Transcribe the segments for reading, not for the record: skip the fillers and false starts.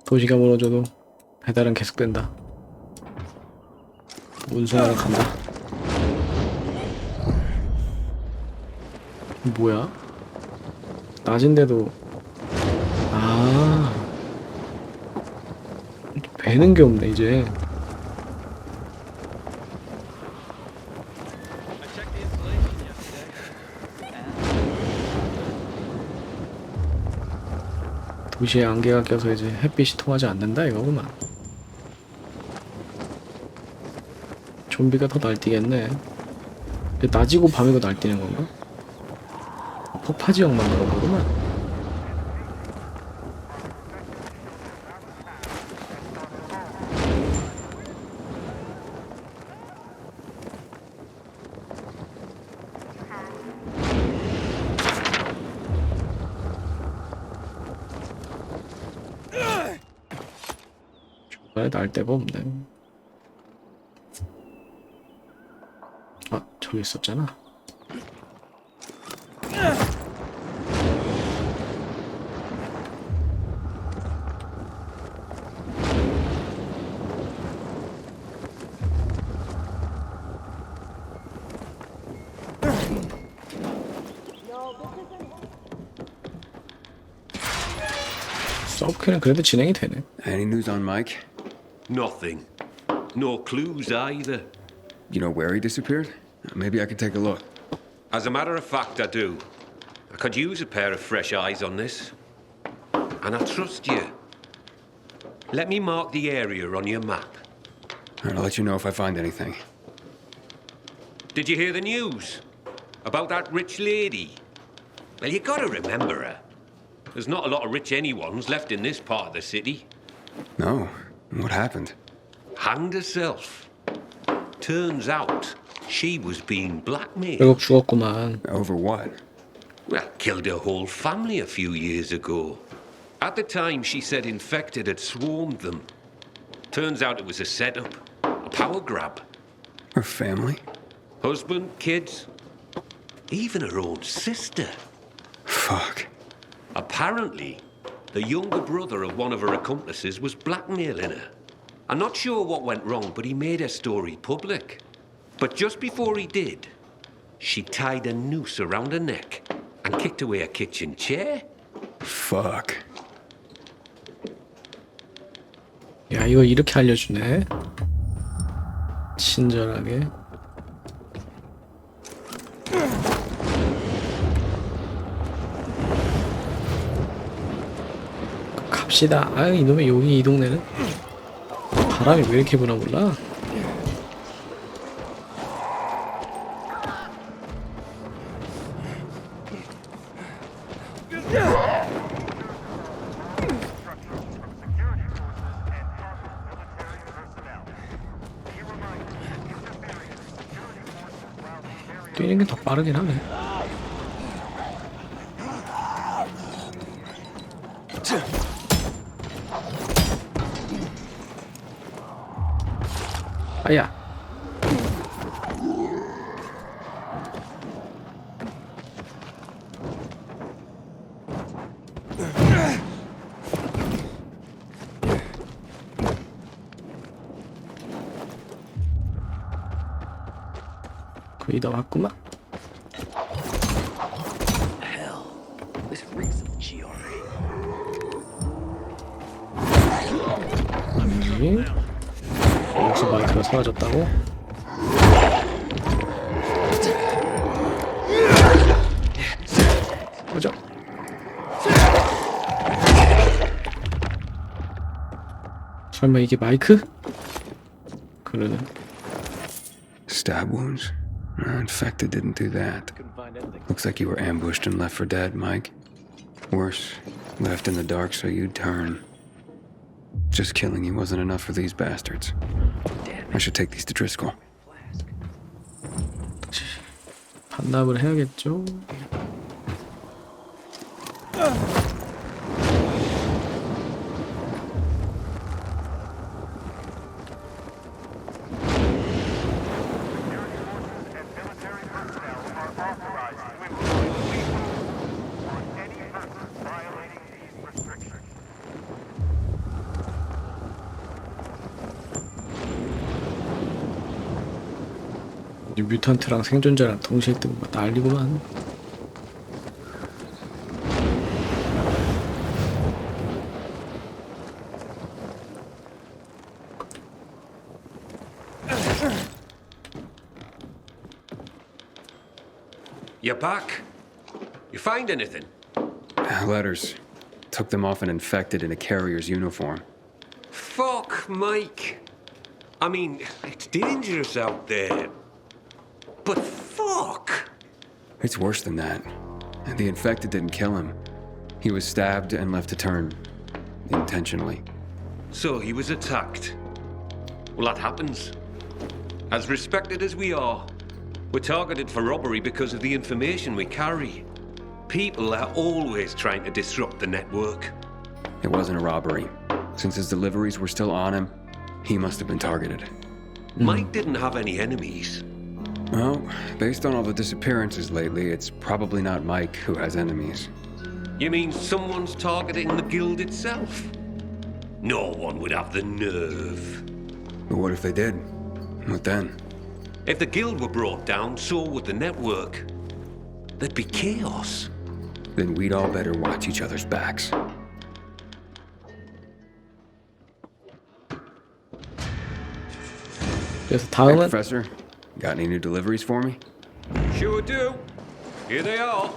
도시가 무너져도 배달은 계속된다. 운송하러 간다. 뭐야? 낮인데도 배는 게 없네 이제. 도시에 안개가 껴서 이제 햇빛이 통하지 않는다 이거구만. 좀비가 더 날뛰겠네. 낮이고 밤이고 날뛰는 건가? 폭파 지역만 그런 거구만. 중간에 날 데가 없네. 아, 저기 있었잖아. 서브캐는 그래도 진행이 되네. Any news on Mike? Nothing. No clues either. You know where he disappeared? Maybe I could take a look. As a matter of fact, I do. I could use a pair of fresh eyes on this. And I trust you. Let me mark the area on your map. All right, I'll let you know if I find anything. Did you hear the news? About that rich lady? Well, you gotta remember her. There's not a lot of rich anyones left in this part of the city. No. What happened? Hanged herself. Turns out she was being blackmailed. 결국 죽었구만. Over what? Well, killed her whole family a few years ago. At the time, she said infected had swarmed them. Turns out it was a setup, a power grab. Her family? Husband, kids, even her own sister. Fuck. Apparently, the younger brother of one of her accomplices was blackmailing her. I'm not sure what went wrong, but he made her story public. But just before he did, she tied a noose around her neck and kicked away a kitchen chair. Fuck. 야, 이거 이렇게 알려주네. 친절하게. 갑시다. 아, 이놈의 여기 이 동네는 바람이 왜 이렇게 부나 몰라. 뛰는 게 더 빠르긴 하네. 아야. 거의 다 왔구만. 여기서 마이크가 사라졌다고? 보자. 설마 이게 마이크? 그러네. Stab wounds? Infected didn't do that. Looks like you were ambushed and left for dead, Mike. Worse, left in the dark so you'd turn. Just killing you wasn't enough for these bastards. I should take these to Driscoll. 반납을 해야겠죠? 뮤턴트랑 생존자랑 동시에 뜨고 막 난리구만. You're back. You find anything? Letters. Took them off an infected in a carrier's uniform. Fuck, Mike. I mean, it's dangerous out there. But fuck! It's worse than that. The infected didn't kill him. He was stabbed and left to turn. Intentionally. So he was attacked. Well, that happens. As respected as we are, we're targeted for robbery because of the information we carry. People are always trying to disrupt the network. It wasn't a robbery. Since his deliveries were still on him, he must have been targeted. Mike didn't have any enemies. Well, based on all the disappearances lately, it's probably not Mike who has enemies. You mean someone's targeting the guild itself? No one would have the nerve. But what if they did? What then? If the guild were brought down, so would the network. There'd be chaos. Then we'd all better watch each other's backs. 그래서 Hey, 다음은 Professor, got any new deliveries for me? Sure do. Here they are.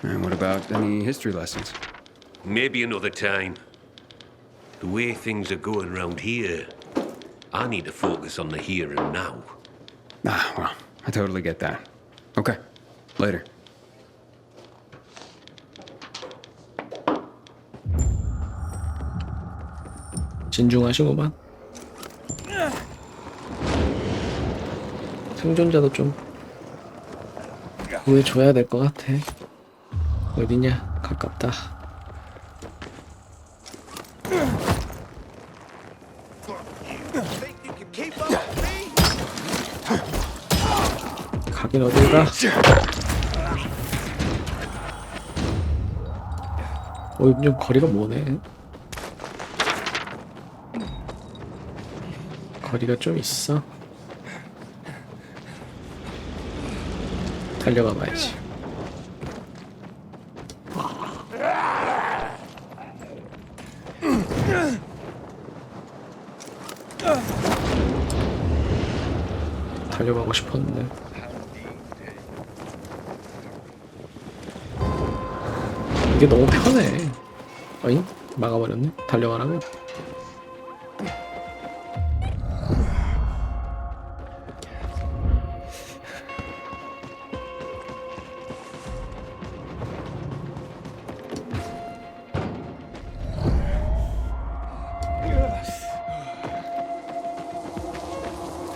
And what about any history lessons? Maybe another time. The way things are going around here, I need to focus on the here and now. Ah, well, I totally get that. Okay, later. 진중하시구만. 생존자도 좀 구해줘야 될 것 같아. 어디냐? 가깝다. 가긴 어딜가? 좀 거리가 뭐네. 거리가 좀 있어. 달려가 봐야지. 달려가고 싶었는데. 이게 너무 편해. 어잉? 막아버렸네. 달려가라고.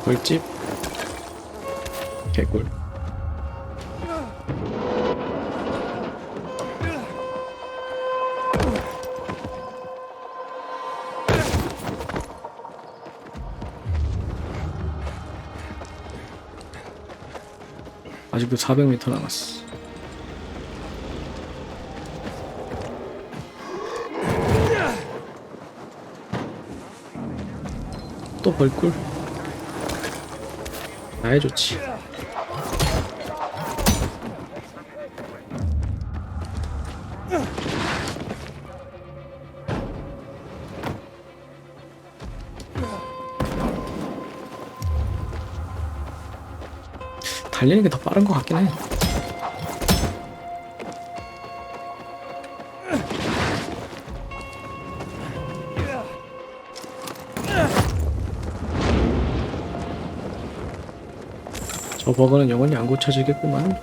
꿀집 개꿀. 아직도 400m 남았어. 또 벌꿀. 아예 좋지. 달리는 게 더 빠른 것 같긴 해. 저 버그는 영원히 안 고쳐지겠구만.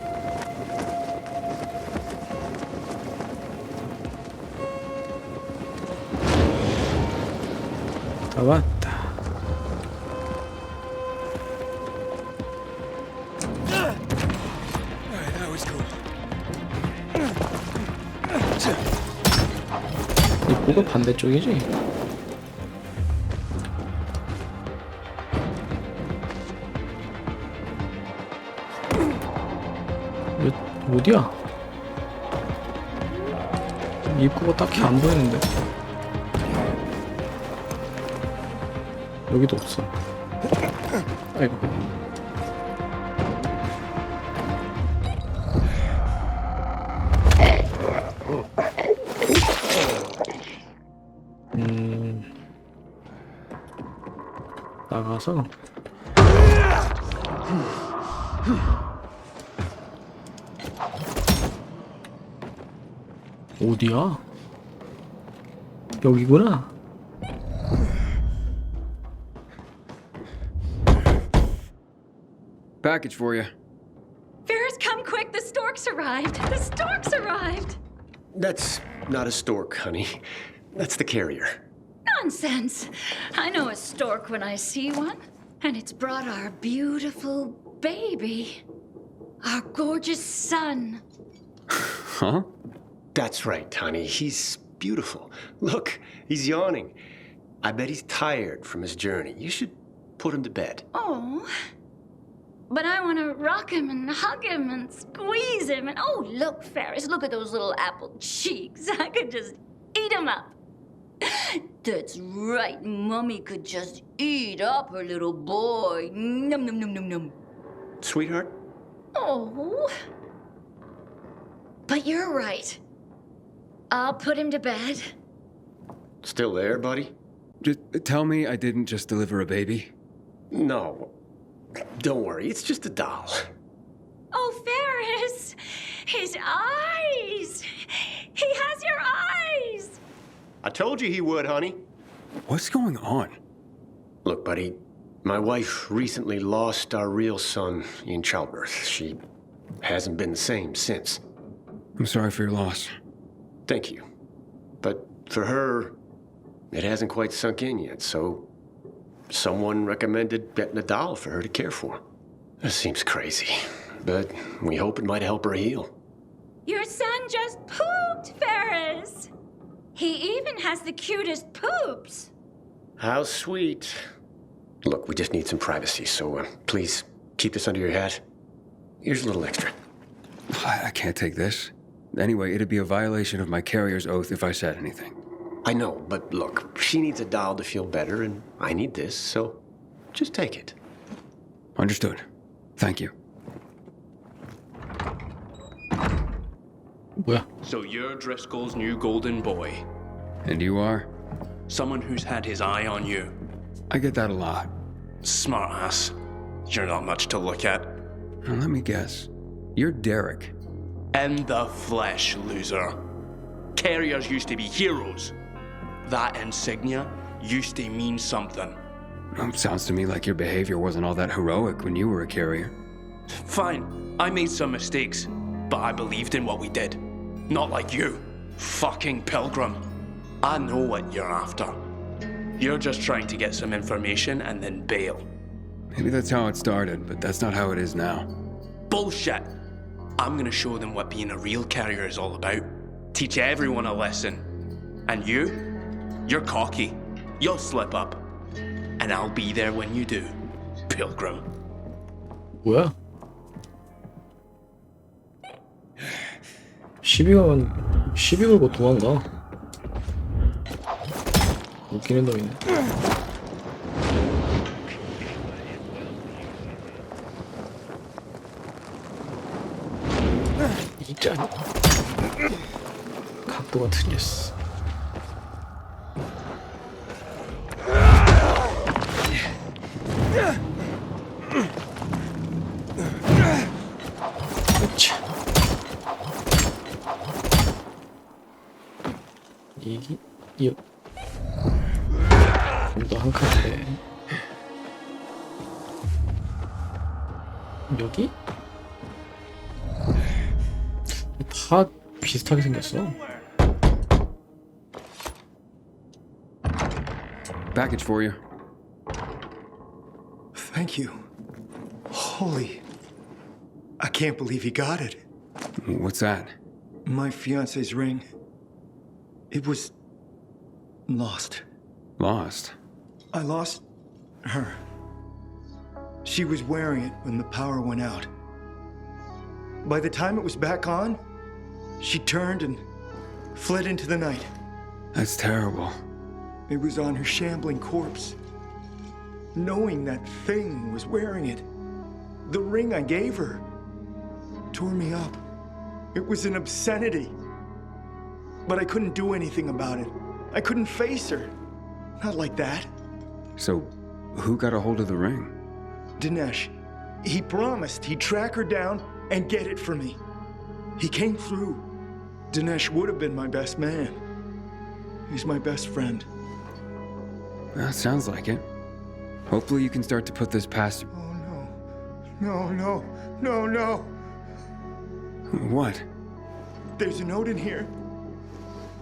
다 왔다. 입구가 반대쪽이지? 어디야? 입구가 딱히 안 보이는데. 여기도 없어. 아이고. 나가서 어디야? 여기구나. Package for you. Ferris, come quick! The storks arrived! The storks arrived! That's not a stork, honey. That's the carrier. Nonsense! I know a stork when I see one. And it's brought our beautiful baby. Our gorgeous son. Huh? That's right, honey. He's beautiful. Look, he's yawning. I bet he's tired from his journey. You should put him to bed. Oh. But I want to rock him and hug him and squeeze him. And oh, look, Ferris, look at those little apple cheeks. I could just eat him up. That's right. Mummy could just eat up her little boy. Num, num, num, num, num. Sweetheart? Oh. But you're right. I'll put him to bed. Still there, buddy? Just tell me I didn't just deliver a baby. No. Don't worry, it's just a doll. Oh, Ferris! His eyes! He has your eyes! I told you he would, honey. What's going on? Look, buddy, my wife recently lost our real son in childbirth. She hasn't been the same since. I'm sorry for your loss. Thank you. But for her, it hasn't quite sunk in yet, so someone recommended getting a doll for her to care for. That seems crazy, but we hope it might help her heal. Your son just pooped, Ferris! He even has the cutest poops. How sweet. Look, we just need some privacy, so please keep this under your hat. Here's a little extra. I can't take this. Anyway, it'd be a violation of my carrier's oath if I said anything. I know, but look, she needs a doll to feel better, and I need this, so just take it. Understood. Thank you. 뭐야? So you're Driscoll's new golden boy. And you are? Someone who's had his eye on you. I get that a lot. Smart ass. You're not much to look at. Now, let me guess. You're Derek. In the flesh, loser. Carriers used to be heroes. That insignia used to mean something. Sounds to me like your behavior wasn't all that heroic when you were a carrier. Fine, I made some mistakes, but I believed in what we did. Not like you, fucking pilgrim. I know what you're after. You're just trying to get some information and then bail. Maybe that's how it started, but that's not how it is now. Bullshit! I'm gonna show them what being a real carrier is all about. Teach everyone a lesson. And you're cocky. You'll slip up. And I'll be there when you do, pilgrim. 뭐야? 시비 걸고 도망가. 웃기는 놈이네. 이짠. 각도가 틀렸어. 그렇지. 이거 너 한 칸에 여기? 다 비슷하게 생겼어. Package for you. Thank you. Holy. I can't believe he got it. What's that? My fiance's ring. It was lost. Lost. I lost her. She was wearing it when the power went out. By the time it was back on, she turned and fled into the night. That's terrible. It was on her shambling corpse. Knowing that thing was wearing it, the ring I gave her tore me up. It was an obscenity. But I couldn't do anything about it. I couldn't face her. Not like that. So, who got a hold of the ring? Dinesh. He promised he'd track her down and get it for me. He came through. Dinesh would have been my best man. He's my best friend. Well, sounds like it. Hopefully you can start to put this past you. Oh, no. No, no, no, no. What? There's a note in here.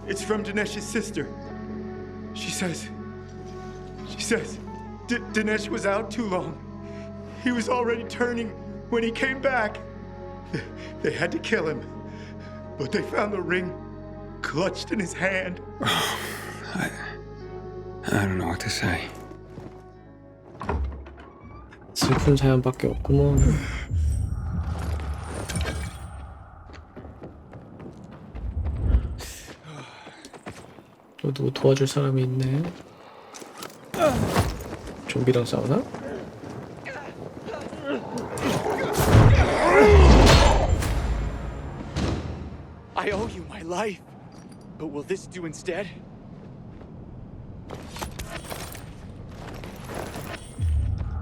It's from Dinesh's sister. She says, Dinesh was out too long. He was already turning when he came back. They had to kill him, but they found the ring clutched in his hand. I don't know what to say. 슬픈 사연밖에 없구먼. 또 누구 도와줄 사람이 있네. 좀비랑 싸우나? I owe you my life. But will this do instead?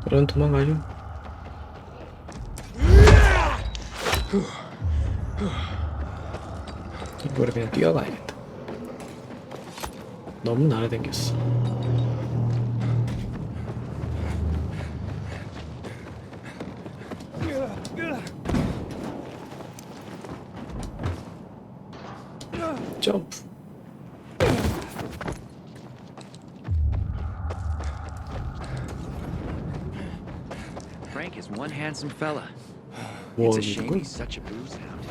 그런 도망가죠. 이거를 그냥 뛰어가야겠다. 너무 날아다녔어. 점프. Frank is one handsome fella. 와, It's a shame 이거 he's such a booze hound.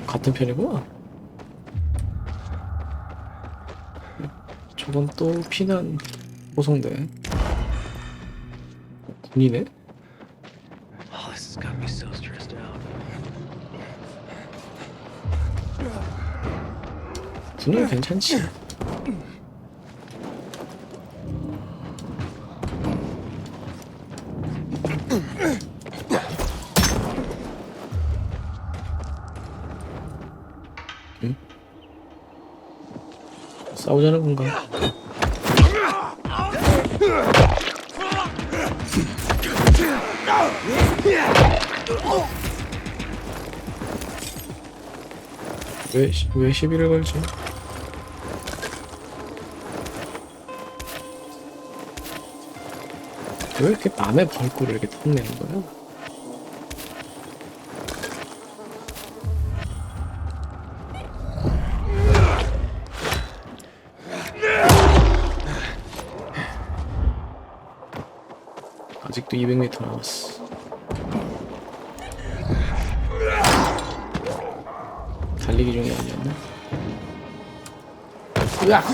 같은 편이구나. 저건 또 피난 호송대. 군이네. Oh, this has got me so stressed out. 군은 괜찮지. 응? 싸우자는 건가? 왜 시비를 걸지? 왜 이렇게 남의 벌꿀을 이렇게 탐내는 거야? 아직도 200m 남았어. 달리기 중이 아니었나? 으악!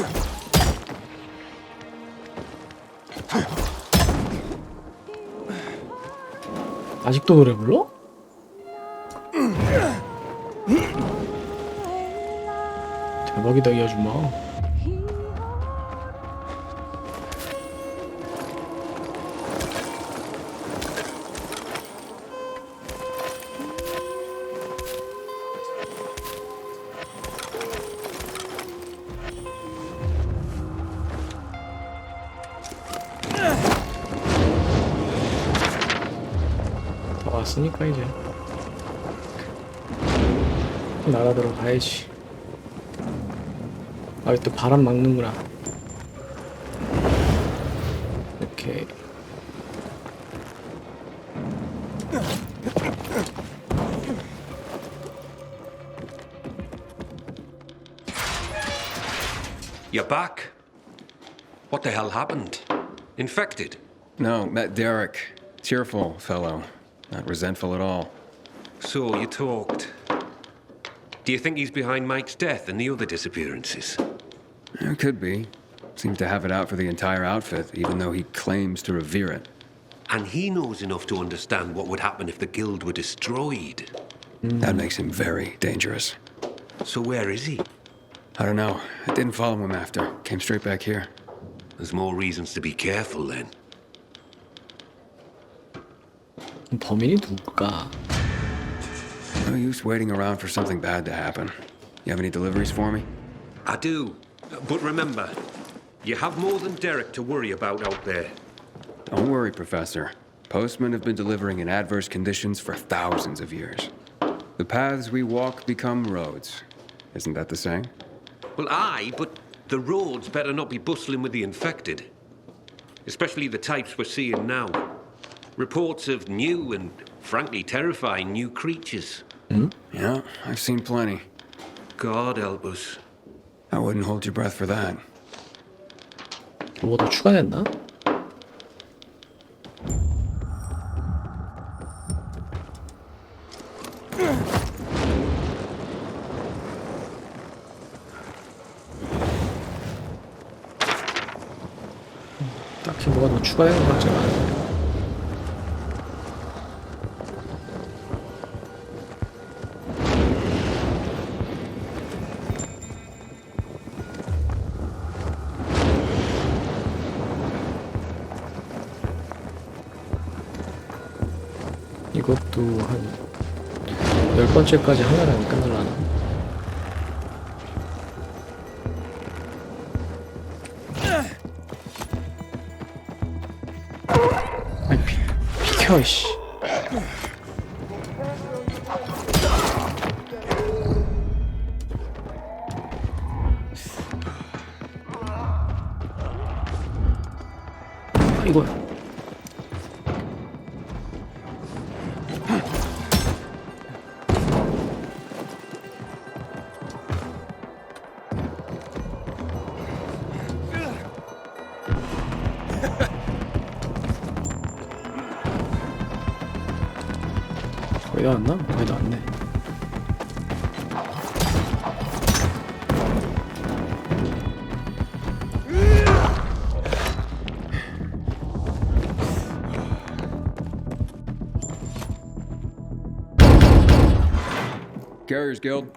아직도 노래 불러? 대박이다 이 아줌마. 다 왔으니까 이제 나라대로 가야지. 아, 또 바람 막는구나. 오케이. You're back. What the hell happened? Infected? No, met Derek. Cheerful fellow. Not resentful at all. So you talked. Do you think he's behind Mike's death and the other disappearances? It could be. Seems to have it out for the entire outfit, even though he claims to revere it. And he knows enough to understand what would happen if the guild were destroyed. That makes him very dangerous. So where is he? I don't know. I didn't follow him after. Came straight back here. There's more reasons to be careful then. 범인이 누굴까? No use waiting around for something bad to happen. You have any deliveries for me? I do. But remember, you have more than Derek to worry about out there. Don't worry, Professor. Postmen have been delivering in adverse conditions for thousands of years. The paths we walk become roads. Isn't that the saying? Well, aye, but the roads better not be bustling with the infected. Especially the types we're seeing now. Reports of new and, frankly, terrifying new creatures. Yeah, I've seen plenty. God help us. I wouldn't hold your breath for that. 뭐 더 추가됐나? 딱히 뭐가 더 추가된 것 같지가 않아요. 이것도 한 10번째까지 하나라면 끝날라나? 아이 비켜 이씨. 이거야. 거의 다 왔나? 거의 다 왔네. Carriers Guild.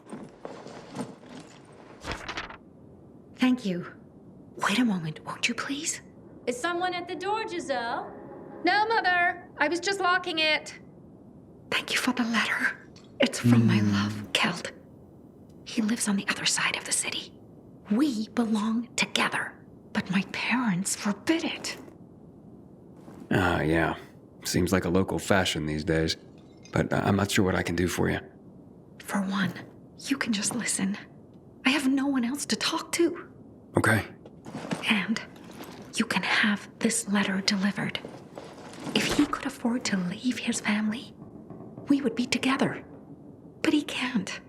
Thank you. Wait a moment, won't you please? Is someone at the door, Giselle? No, Mother. I was just locking it. Thank you for the letter. It's from my love, Keld. He lives on the other side of the city. We belong together, but my parents forbid it. Ah, yeah. Seems like a local fashion these days. But I'm not sure what I can do for you. For one, you can just listen. I have no one else to talk to. Okay. And you can have this letter delivered. If he could afford to leave his family, we would be together. But he can't.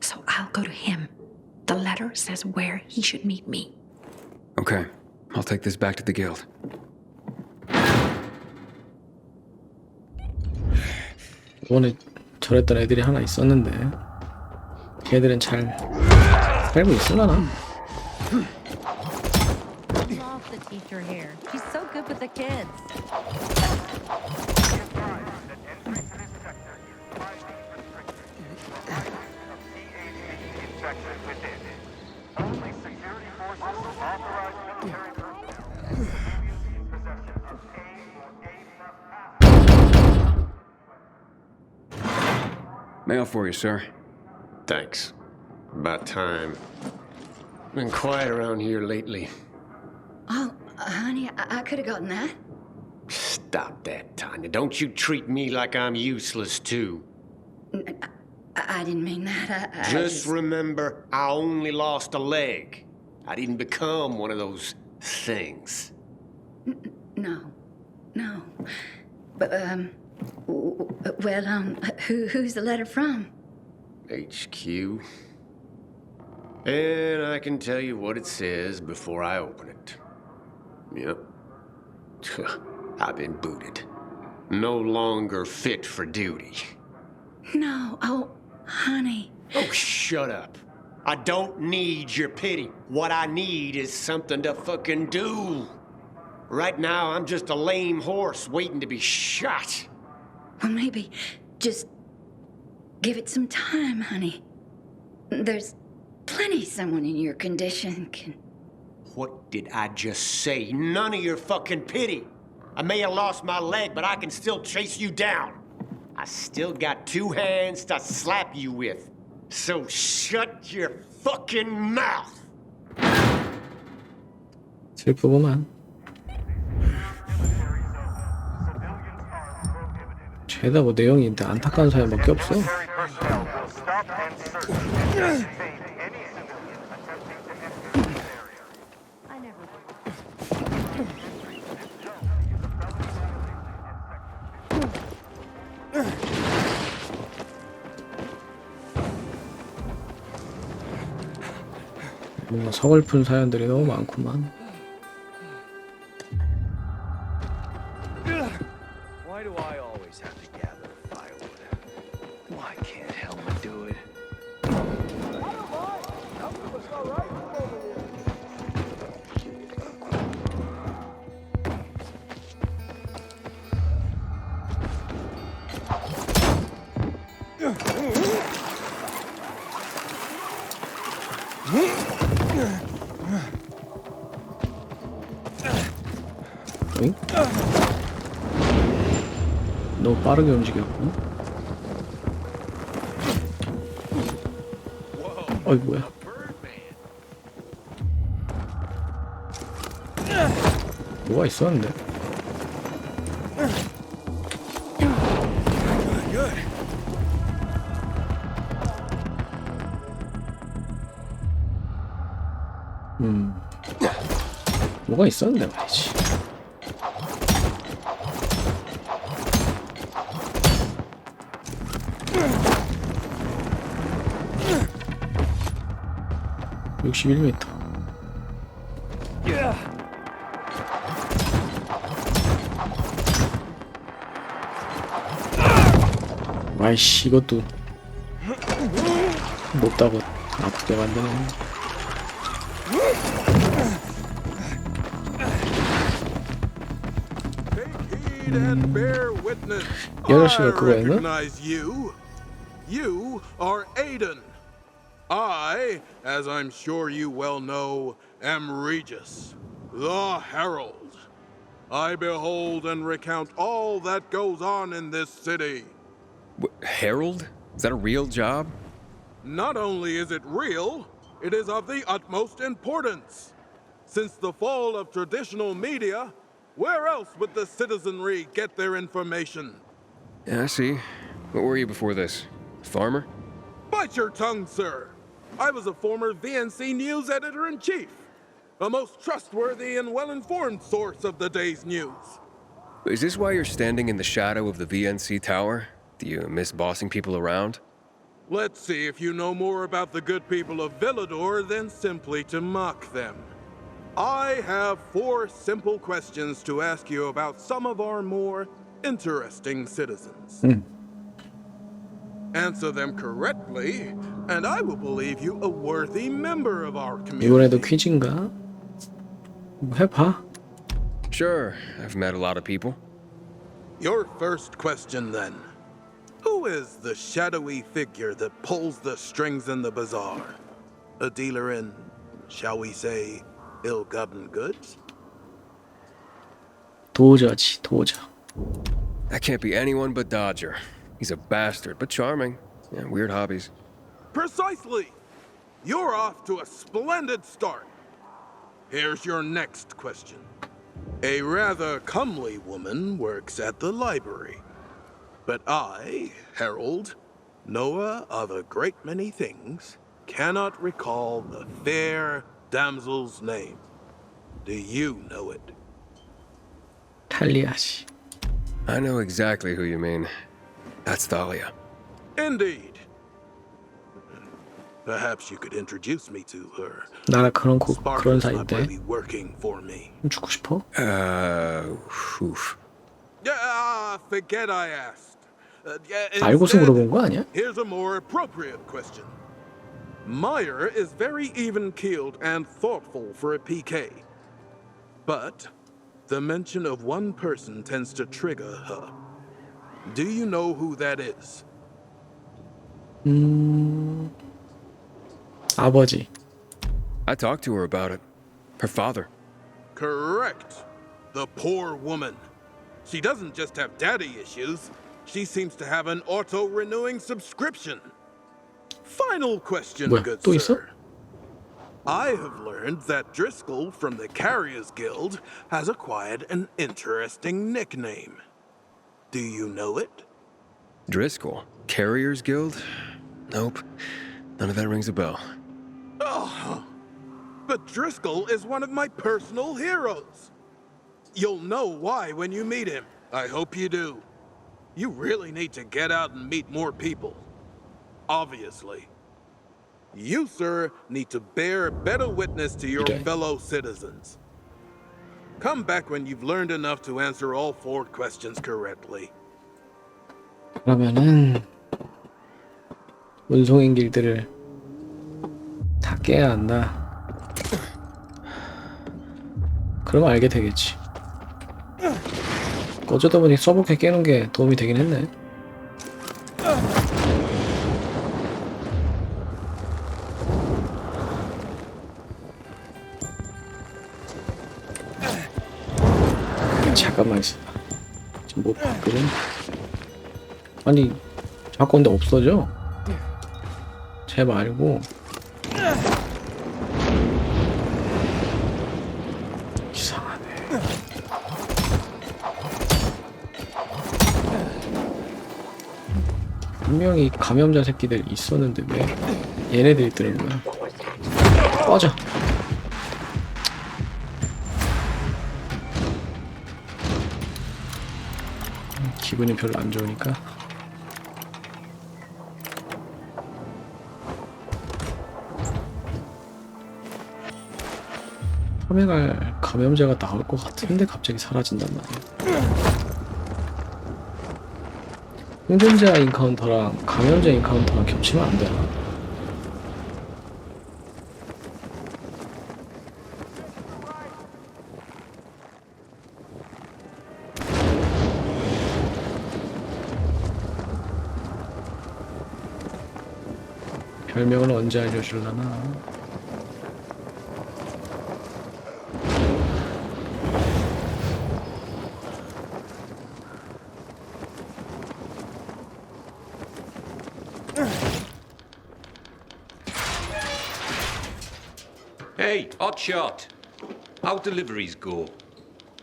So I'll go to him. The letter says where he should meet me. Okay. I'll take this back to the guild. 이번에 저랬던 애들이 하나 있었는데 걔들은 잘 살고 있으려나? Love the teacher here. She's so good with the kids. Mail for you, sir. Thanks. About time. Been quiet around here lately. Oh, honey, I could have gotten that. Stop that, Tanya. Don't you treat me like I'm useless, too. I didn't mean that. I Just remember, I only lost a leg. I didn't become one of those things. No. But, well, who's the letter from? HQ. And I can tell you what it says before I open it. Yep. I've been booted. No longer fit for duty. No. Oh, honey. Oh, shut up. I don't need your pity. What I need is something to fucking do. Right now, I'm just a lame horse waiting to be shot. Well, maybe just give it some time, honey. There's plenty someone in your condition can... What did I just say? None of your fucking pity. I may have lost my leg, but I can still chase you down. I still got 2 hands to slap you with. So shut your fucking mouth. 슬프구만. 죄다 뭐 내용이 안타까운 사연밖에 없어. 뭔가 서글픈 사연들이 너무 많구만. Why do I always have to gather firewood? Why can't Helma do it? 응? 너무 빠르게 움직였고. 어이 뭐야? 뭐가 있었는데? 뭐가 있었는데 말이지. (61m) 와이씨 이것도 못다고 아프게 만드네. 이 아저씨가 그거였나? You are Aiden. I, as I'm sure you well know, am Regis, the Herald. I behold and recount all that goes on in this city. Herald? Is that a real job? Not only is it real, it is of the utmost importance. Since the fall of traditional media, where else would the citizenry get their information? Yeah, I see. What were you before this? Farmer? Bite your tongue, sir. I was a former VNC News editor-in-chief, a most trustworthy and well-informed source of the day's news. Is this why you're standing in the shadow of the VNC tower? Do you miss bossing people around? Let's see if you know more about the good people of Villador than simply to mock them. I have 4 simple questions to ask you about some of our more interesting citizens. Answer them correctly, and I will believe you a worthy member of our community. 이번에도 퀴즈인가? 해봐. Sure, I've met a lot of people. Your first question, then. Who is the shadowy figure that pulls the strings in the bazaar? A dealer in, shall we say, ill-gotten goods? 도저지, 도저. That can't be anyone but Dodger. He's a bastard, but charming. Yeah, weird hobbies. Precisely! You're off to a splendid start. Here's your next question. A rather comely woman works at the library. But I, Harold, knower of a great many things, cannot recall the fair damsel's name. Do you know it? 탈리아씨. I know exactly who you mean. That's Thalia. Indeed. Perhaps you could introduce me to her. 나랑 그런 Sparkle's not 사이인데. really working for me. 죽고 싶어? Oof. Forget I asked. 알고서 Instead, 물어본 거 아니야? here's a more appropriate question. Meyer is very even-keeled and thoughtful for a PK. But the mention of one person tends to trigger her. Do you know who that is? 아버지. I talked to her about it. Her father. Correct. The poor woman. She doesn't just have daddy issues. She seems to have an auto-renewing subscription. Final question, 뭐야, good 또 있어? sir. I have learned that Driscoll from the Carriers Guild has acquired an interesting nickname. Do you know it? Driscoll? Carriers Guild? Nope. None of that rings a bell. Oh, but Driscoll is one of my personal heroes. You'll know why when you meet him. I hope you do. You really need to get out and meet more people. Obviously. You, sir, need to bear better witness to your 이래. fellow citizens. Come back when you've learned enough to answer all 4 questions correctly. 그러면은 운송인 길들을 다 깨야 한다. 그러면 알게 되겠지. 어쩌다 보니 서브캐 깨는 게 도움이 되긴 했네. 잠깐만 있어. 지금 못 봤거든. 아니 자꾸 근데 없어져. 쟤 말고 이상하네. 분명히 감염자 새끼들 있었는데 왜 얘네들이 뜨는 거야? 꺼져. 기분이 별로 안 좋으니까. 밤에 갈 감염자가 나올 것 같은데 갑자기 사라진단 말이야. 생존자 인카운터랑 감염자 인카운터랑 겹치면 안 되나? 별명을 언제 알려줄라나? Hey, Hotshot. How deliveries go?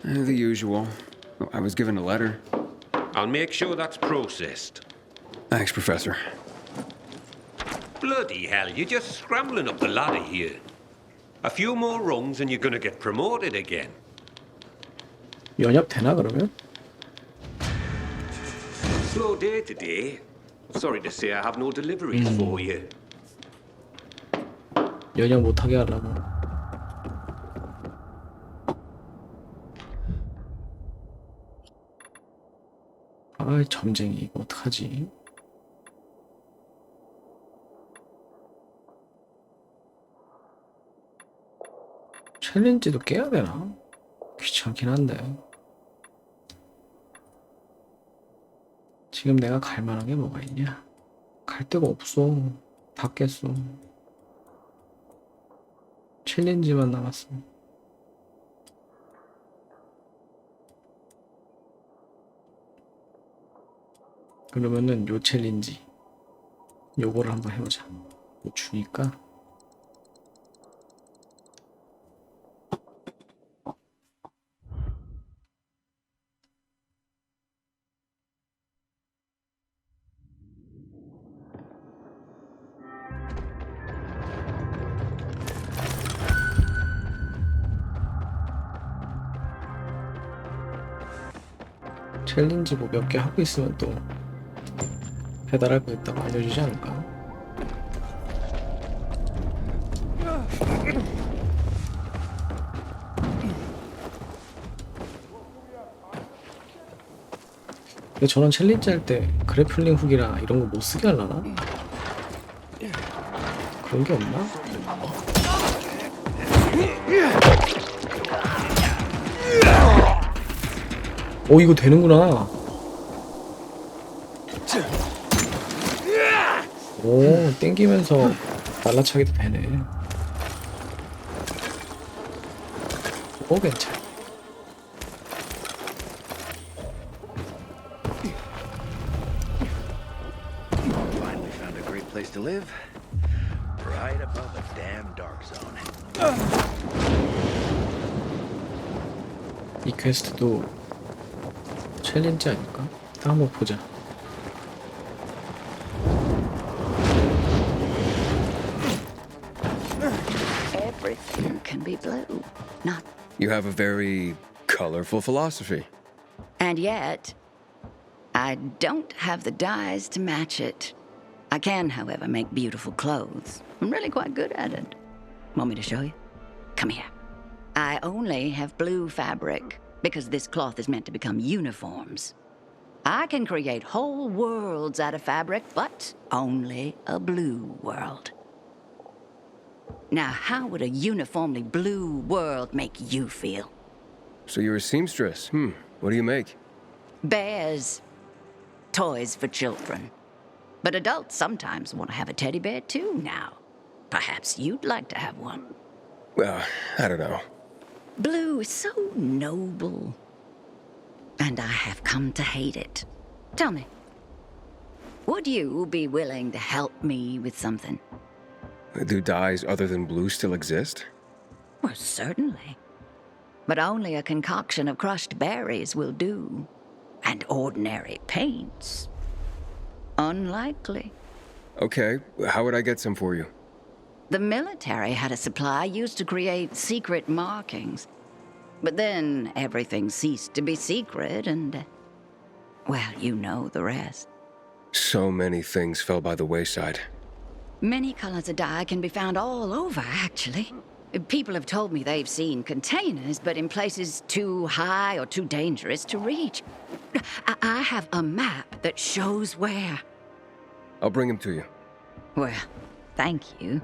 The usual. I was given a letter. I'll make sure that's processed. Thanks, Professor. Bloody hell, you're just scrambling up the ladder here. A few more rungs and you're gonna get promoted again. 연협 되나 그러면? Slow day today. Sorry to say I have no deliveries for you. 연협 못하게 하려고. 아이 점쟁이 이거 어떡하지? 챌린지도 깨야 되나? 귀찮긴 한데. 지금 내가 갈 만한 게 뭐가 있냐? 갈 데가 없어. 다 깼어. 챌린지만 남았어. 그러면은 요 챌린지 요거를 한번 해보자. 뭐 주니까 챌린지 뭐 몇 개 하고 있으면 또 배달할 거 있다고 알려주지 않을까? 근데 저런 챌린지 할 때 그래플링 훅이나 이런 거 못 쓰게 하려나? 그런 게 없나? 오 이거 되는구나. 오 땡기면서 날라차기도 되네. 오 괜찮아. Finally found a great place to live. above a damn dark zone. 이 퀘스트도 챌린지 아닐까? 딱 한번 보자. Everything can be blue. Not. You have a very colorful philosophy. And yet, I don't have the dyes to match it. I can, however, make beautiful clothes. I'm really quite good at it. Want me to show you? Come here. I only have blue fabric because this cloth is meant to become uniforms. I can create whole worlds out of fabric, but only a blue world. Now, how would a uniformly blue world make you feel? So you're a seamstress. What do you make? Bears. Toys for children. But adults sometimes want to have a teddy bear too now. Perhaps you'd like to have one. Well, I don't know. Blue is so noble. And I have come to hate it. Tell me, would you be willing to help me with something? Do dyes other than blue still exist? Well, certainly. But only a concoction of crushed berries will do. And ordinary paints. Unlikely. Okay, how would I get some for you? The military had a supply used to create secret markings. But then everything ceased to be secret and, well, you know the rest. So many things fell by the wayside. Many colors of dye can be found all over, actually. People have told me they've seen containers, but in places too high or too dangerous to reach. I have a map that shows where. I'll bring him to you. Well, thank you.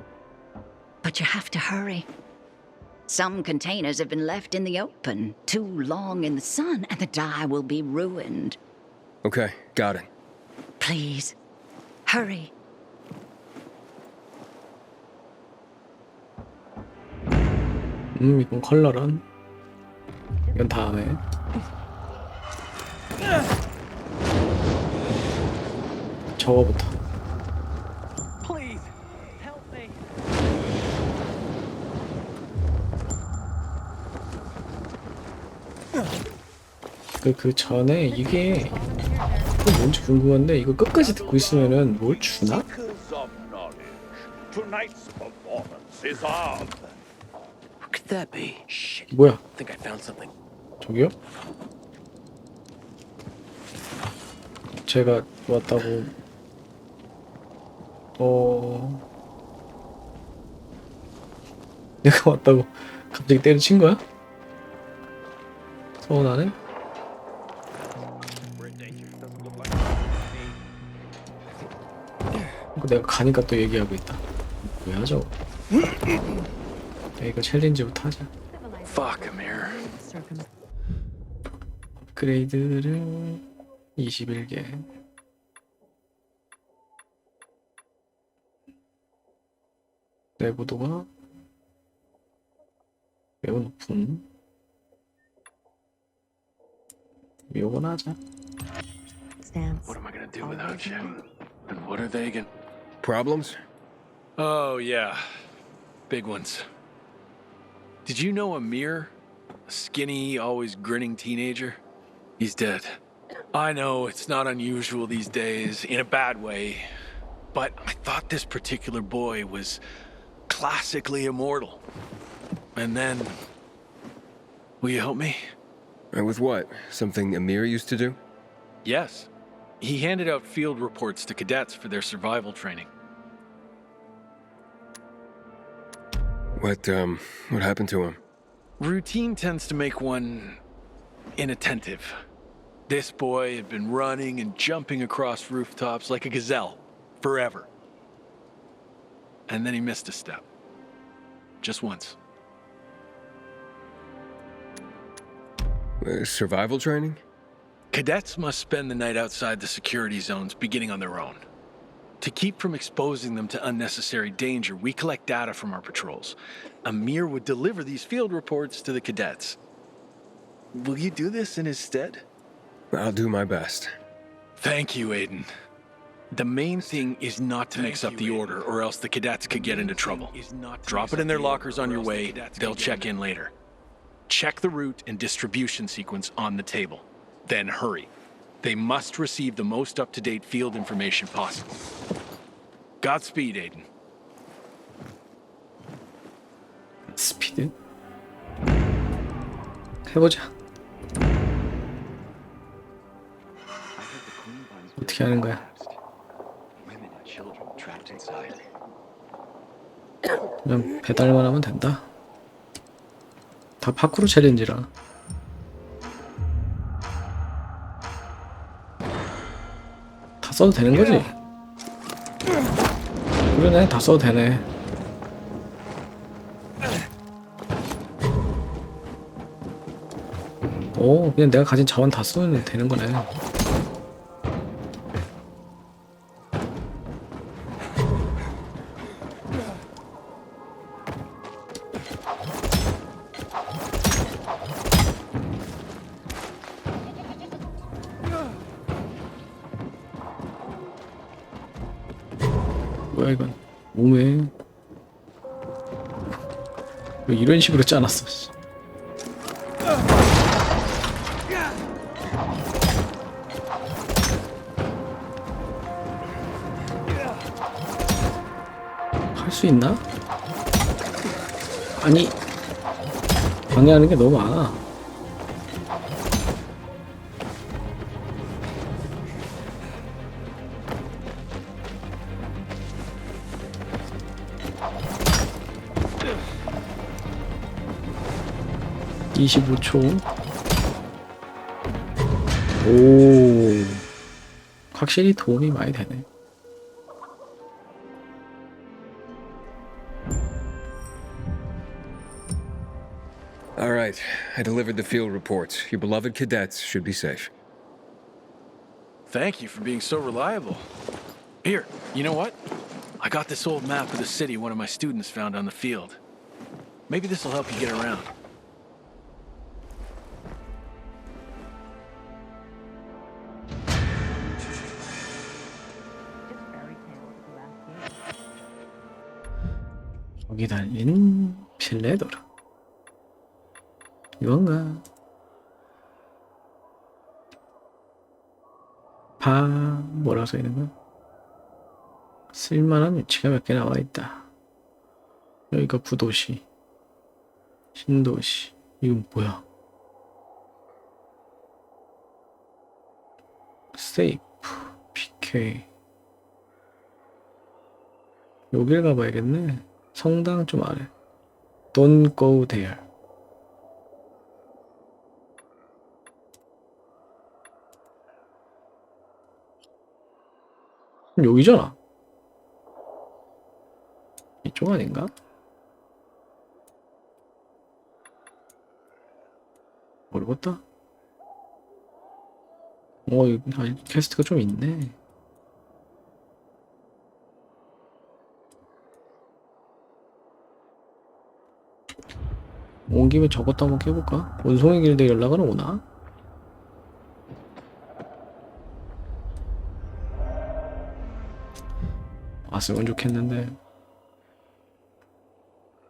But you have to hurry. Some containers have been left in the open too long in the sun, and the dye will be ruined. Okay, got it. Please, hurry. 이건 컬러란. 이건 다음에. 저거부터. Please, help me. 그 전에 이게 뭔지 궁금한데 이거 끝까지 듣고 있으면은 뭘 주나? Seekers of knowledge. Tonight's performance is on. What could that be? Shit. 뭐야? I think I found something. 저기요? 제가 왔다고. 내가 왔다고 갑자기 때려친 거야? 서운하네? 내가 가니까 또 얘기하고 있다. 뭐야 저거? 야, 이거 챌린지부터 하자. Fuck, Amir. 업그레이드를 21개. 내구도가 매우 높은. 요건 하자. What am I gonna do without you? And what are they gonna... Problems? Oh, yeah. Big ones. Did you know Amir? A skinny, always grinning teenager? He's dead. I know it's not unusual these days, in a bad way. But I thought this particular boy was classically immortal. And then... Will you help me? With what? Something Amir used to do? Yes. He handed out field reports to cadets for their survival training. What happened to him? Routine tends to make one inattentive. This boy had been running and jumping across rooftops like a gazelle forever. And then he missed a step. Just once. Survival training? Cadets must spend the night outside the security zones, beginning on their own. To keep from exposing them to unnecessary danger, we collect data from our patrols. Amir would deliver these field reports to the cadets. Will you do this in his stead? I'll do my best. Thank you, Aiden. The main thing is not to mix up the order, or else the cadets could get into trouble. Drop it in their lockers on your way, they'll check in later. Check the route and distribution sequence on the table. Then hurry. They must receive the most up-to-date field information possible. Godspeed, Aiden. 스피드? 해보자. 어떻게 하는 거야? 그냥 배달만 하면 된다. 다 파쿠르 챌린지라. 다 써도 되는 거지? 그러네, 다 써도 되네. 오, 그냥 내가 가진 자원 다 쓰면 되는 거네. 뭐야 이건? 몸에 왜 이런 식으로 짜놨어? 할 수 있나? 아니, 방해하는 게 너무 많아. (25초) 오, 확실히 도움이 많이 되네. All right, I delivered the field reports. Your beloved cadets should be safe. Thank you for being so reliable. Here, you know what? I got this old map of the city one of my students found on the field. Maybe this will help you get around. 여기 달린 필레도르. 이건가? 뭐라고 써있는 거야? 쓸만한 위치가 몇 개 나와 있다. 여기가 구도시, 신도시. 이건 뭐야? 세이프, PK. 여길 가봐야겠네. 성당 좀 아래. Don't go there. 여기잖아. 이쪽 아닌가? 모르겠다. 여기 퀘스트가 좀 있네. 온 김에 저것도 한번 깨볼까? 원송이 길드 연락은 오나? 왔으면 좋겠는데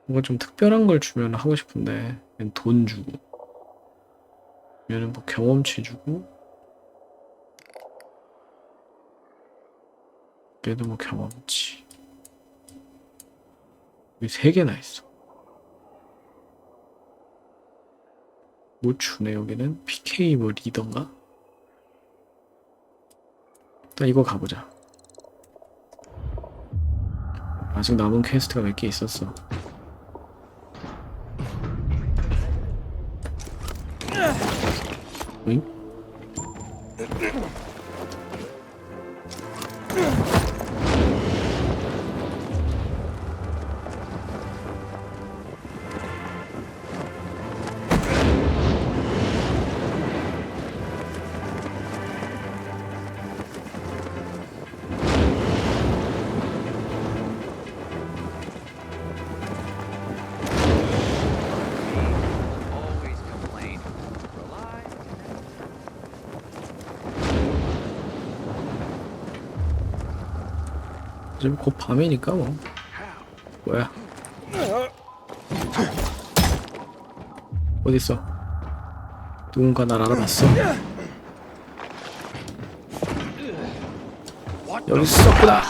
뭔가 좀 특별한 걸 주면 하고 싶은데 돈 주고 얘는 뭐 경험치 주고 얘도 뭐 경험치 여기 3개나 있어. 뭐 주네 여기는? PK 뭐 리더인가? 일단 이거 가보자. 아직 남은 퀘스트가 몇 개 있었어. 응? 지금 곧 밤이니까 뭐. 뭐야? 어딨어? 누군가 날 알아봤어. 여기 있었구나.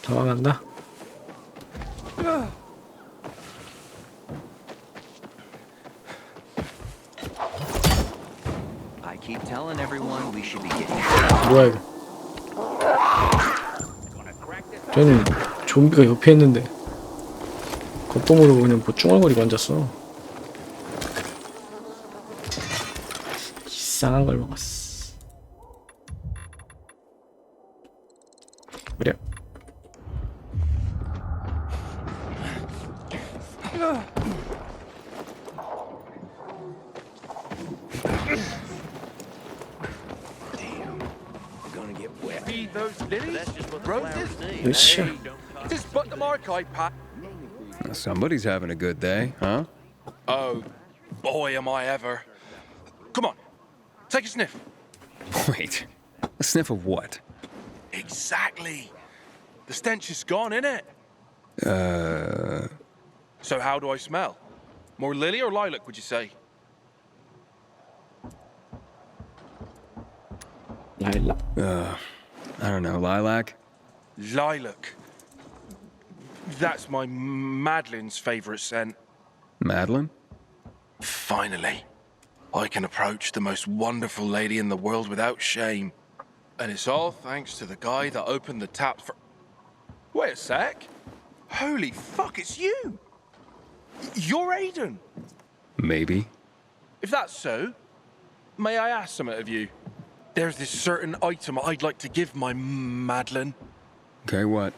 당황한다. I keep telling everyone we should be getting. 뭐야 이거? 쟤는 좀비가 옆에 있는데 겁도 모르고 그냥 뭐 쭈얼거리고 앉았어. 이상한 걸 먹었어. 그래. Feed those lilies? Roses? 으쌰. Just put them archive pack. Somebody's having a good day, huh? Oh, boy, am I ever. Come on, take a sniff. Wait, a sniff of what? Exactly. The stench is gone, innit? So how do I smell? More lily or lilac, would you say? 라일락. I don't know, lilac? Lilac. That's my Madeline's favourite scent. Madeline? Finally, I can approach the most wonderful lady in the world without shame. And it's all thanks to the guy that opened the tap for... Wait a sec. Holy fuck, it's you! You're Aiden. Maybe. If that's so, may I ask something of you? There's this certain item I'd like to give my Madeline. Okay, what?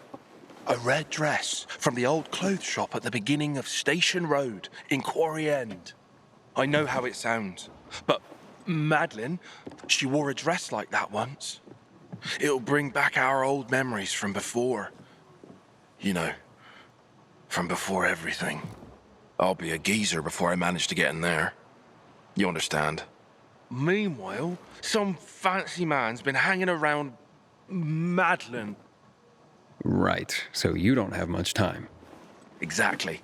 A red dress from the old clothes shop at the beginning of Station Road in Quarry End. I know how it sounds, but Madeline, she wore a dress like that once. It'll bring back our old memories from before. You know, from before everything. I'll be a geezer before I manage to get in there. You understand? Meanwhile, some fancy man's been hanging around Madeline. Right, so you don't have much time. Exactly.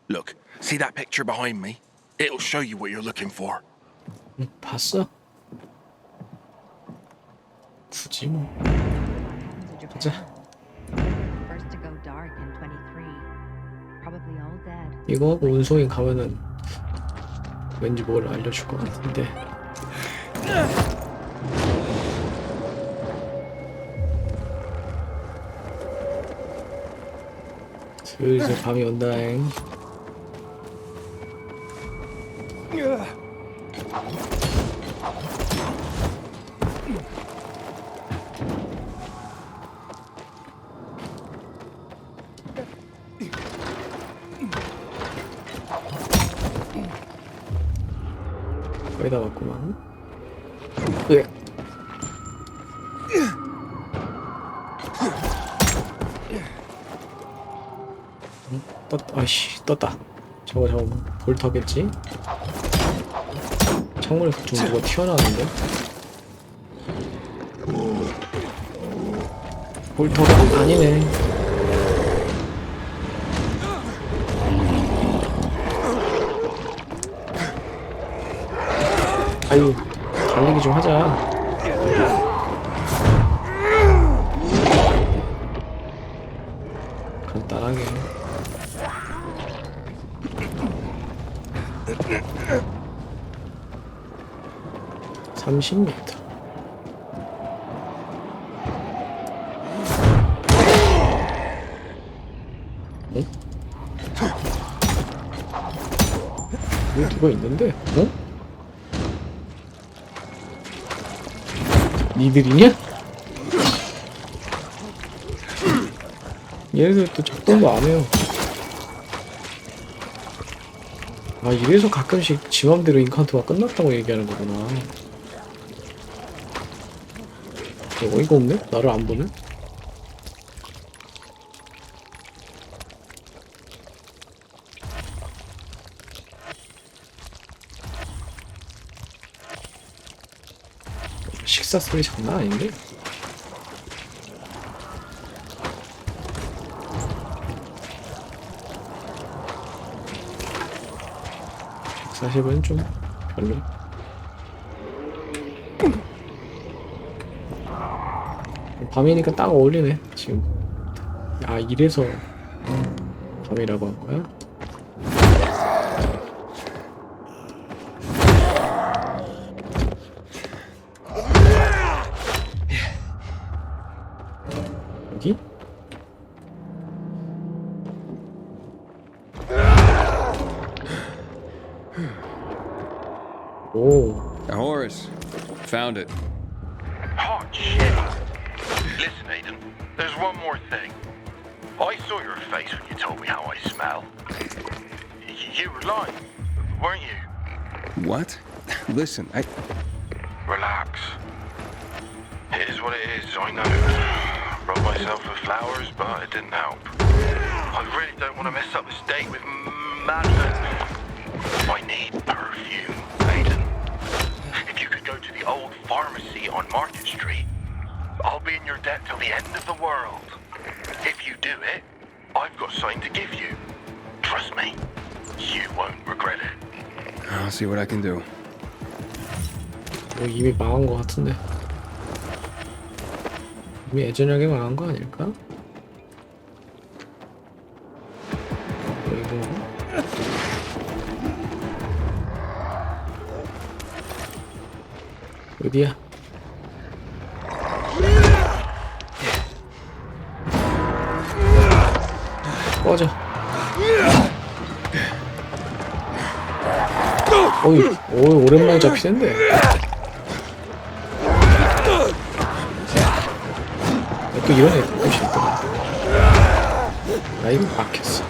Look, see that picture behind me? It'll show you what you're looking for. 봤어? 굳이 뭐. 가자. First to go dark in 23. Probably all dead. 이거 하고 운송이 가면은 왠지 뭘 알려줄 것 같은데. 슬슬 밤이 온다잉. 거의 다 왔구만. 으악. 아이씨, 떴다. 저거 볼터겠지? 창문에서 좀 누가 튀어나왔는데? 볼터가 아니네. 아유, 달리기 좀 하자. 간단하게. (30m) 응? 여기 누가 있는데? 어? 니들이냐? 얘네들 또 작동도 안 해요. 아, 이래서 가끔씩 지 맘대로 인카운트가 끝났다고 얘기하는 거구나. 어이가 없네? 나를 안 보네? 식사 소리 장난 아닌데? 사실은 좀 별로. 밤이니까 딱 어울리네 지금. 아, 이래서 밤이라고 한 거야? 여기? 오. A horse. Found it. Oh, shit. Listen, Aiden, there's one more thing. I saw your face when you told me how I smell. You were lying, weren't you? What? Listen, Relax. It is what it is, I know. Rubbed myself with flowers, but it didn't help. I really don't want to mess up this date with Madeleine. I need perfume, Aiden. If you could go to the old pharmacy on Market Street, I'll be in your debt till the end of the world. If you do it, I've got something to give you. Trust me, you won't regret it. I'll see what I can do. 이미 망한 거 같은데. 이미 애저녁에 망한 거 아닐까? 이거 어디야? 꺼져. 어이, 오, 오랜만에 잡히는데. 또 이런 애 가끔씩 있더라. 나 이거 막혔어.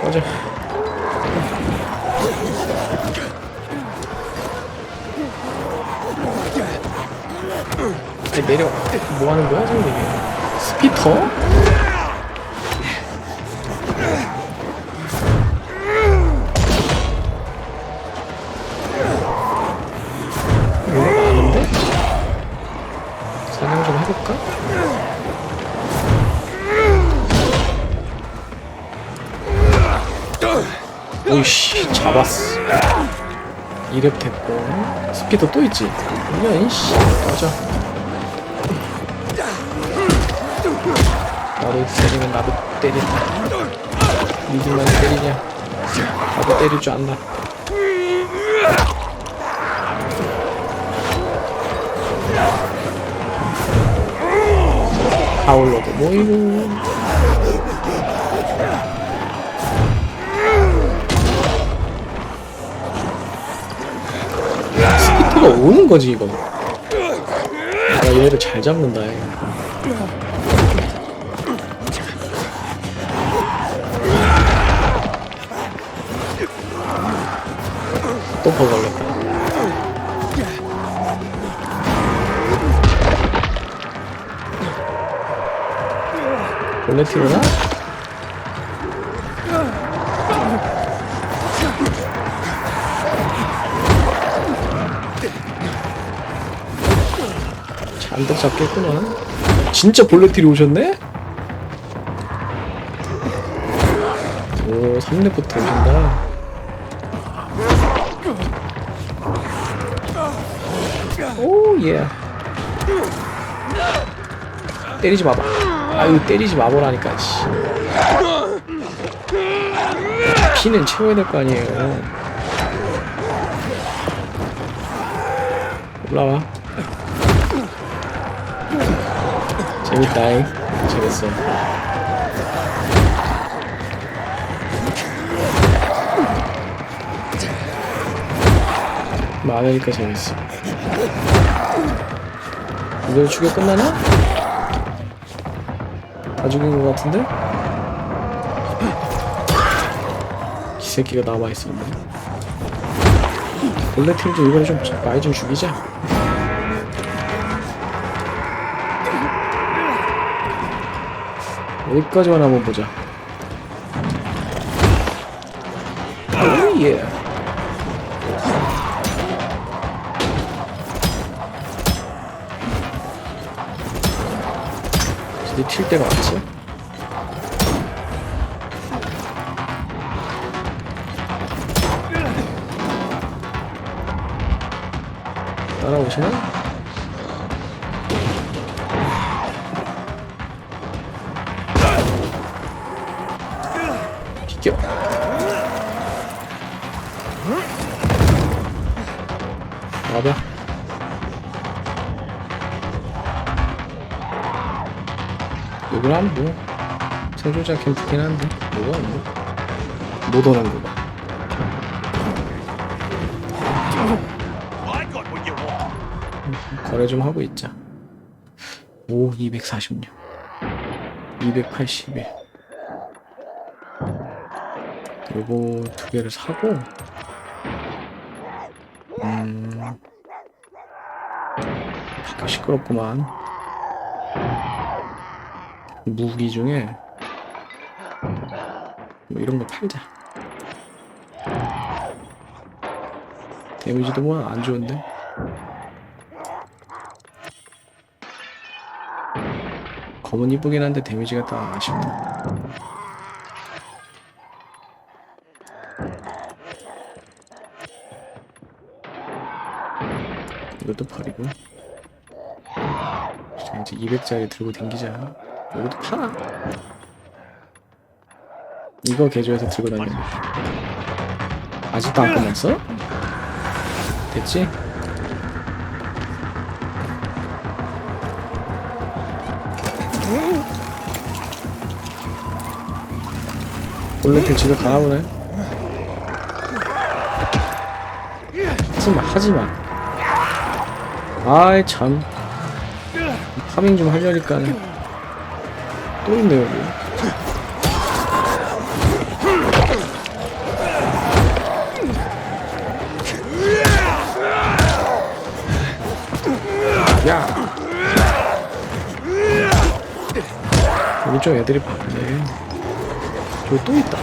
꺼져. 아니, 내려. 뭐 하는 거야, 지금 이게? 스피터? 사냥 좀 해볼까? 오이씨, 잡았어. 2렙 됐고. 스피드 또 있지? 이런, 이씨. 맞아. 나도 때리면 나도 때린다. 니들만 때리냐? 나도 때릴 줄 안다. 하울러도 모이고. 스피터가 오는 거지 이거. 야, 얘를 잘 잡는다. 또 버그 걸렸다. 원래 티로나? 잔뜩 잡겠구나. 진짜 볼레틸이 오셨네? 오, 3렙부터 오신다. 오, 예. 때리지 마봐. 아유, 때리지 마보라니까. 피는 채워야 될 거 아니에요. 올라와. 재밌다잉. 재밌어. 많으니까 재밌어. 이대로 추격 끝나나? 다 죽인 것 같은데? 이 새끼가 남아있었네. 원래 팀도 이번에 좀 많이 좀 죽이자. 여기까지만 한번 보자. 오예. 이제 튈 때가 왔지? 따라오시나? 비켜. 와봐. 이거랑 뭐 생존자 캠프긴 한데 뭐가 뭐 못 오는 거봐. 거래 좀 하고 있자. 오 246 281 요거 두 개를 사고 밖에 시끄럽구만. 무기 중에 뭐 이런 거 팔자. 데미지도 뭐 안 좋은데. 검은 이쁘긴 한데 데미지가 딱 아쉽다. 이것도 버리고. 자, 이제 200짜리 들고 댕기자. 이것도 팔아. 이거 개조해서 들고 다니는. 아직도 안 끝났어? 됐지? 원래 집에 가나보네. 하지마 하지마. 아이 참 파밍 좀 하려니까 또 있네 여기. 야 여기 좀 애들이 많네. 저기 또 있다.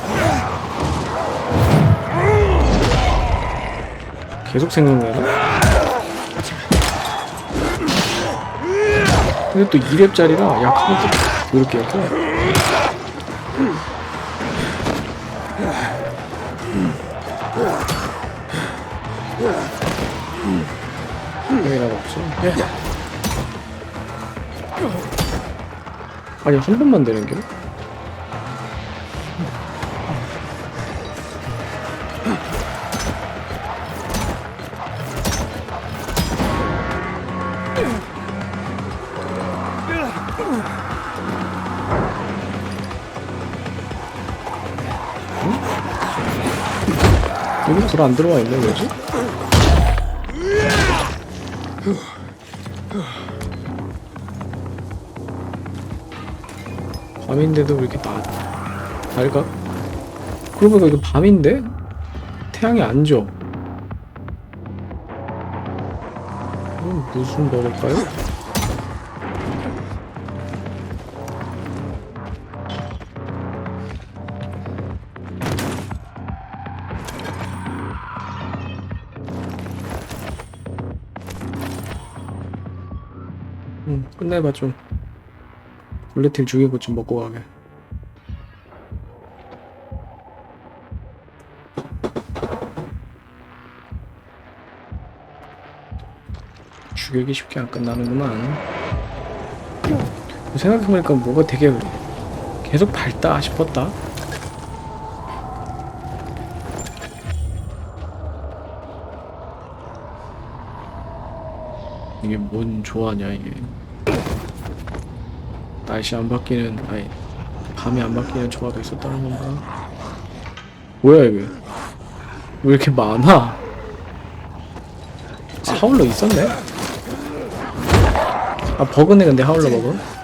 계속 생각나나? 근데 또 2렙짜리라 약하면 또 이렇게 약해. 여기라도 없어. 아니 한 번만 되는 게? 여기 돌아 안 들어와 있네 왜지? 밤인데도 왜 이렇게 밝아? 그러고 보니까 이거 밤인데? 태양이 안 져. 이건 무슨 버릇일까요? 끝내봐 좀. 블랙팀 죽이고 좀 먹고 가게. 죽이기 쉽게 안 끝나는구만. 생각해보니까 뭐가 되게 계속 밝다 싶었다. 이게 뭔 조화냐 이게. 날씨 안 바뀌는, 아니 밤이 안 바뀌는 조화도 있었다는 건가? 뭐야 이게? 왜 이렇게 많아? 하울러 있었네? 아 버그네 근데 하울러 버그.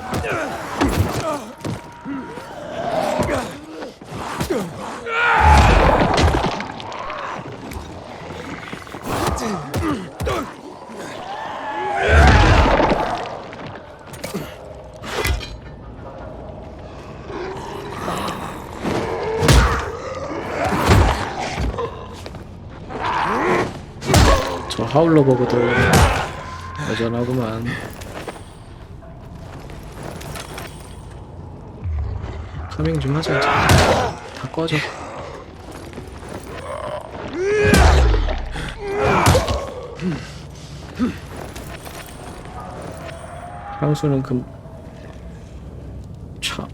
저 하울러 버그도 여전하구만. 파밍 좀 하자 이제. 다 꺼져. 향수는 차.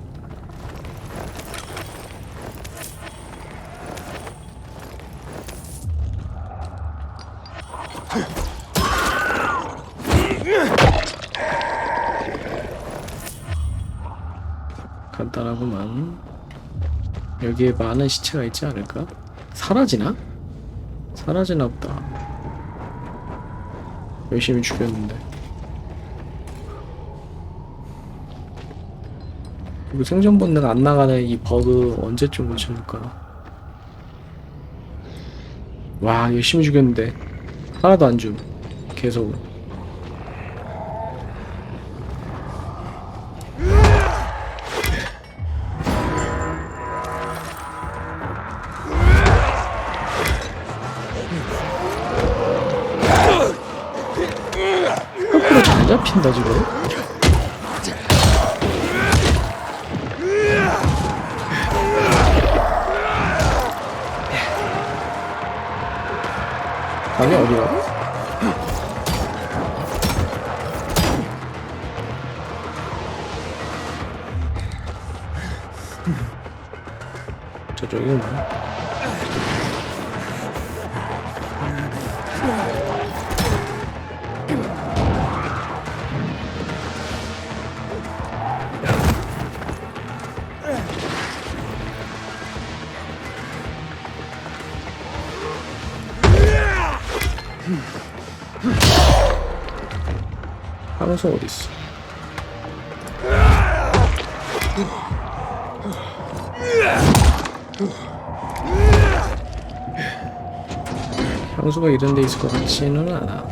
간단하구만. 여기에 많은 시체가 있지 않을까? 사라지나? 사라지나 보다. 열심히 죽였는데. 그리고 생존 본능 안 나가는 이 버그 언제쯤 고쳐줄까? 와 열심히 죽였는데 하나도 안 줌. 계속. 거꾸로 잘 잡힌다 지금. 방이 어디야? 저쪽이구나. 향수 어딨어? 향수가 이런 데 있을 것 같지는 않아.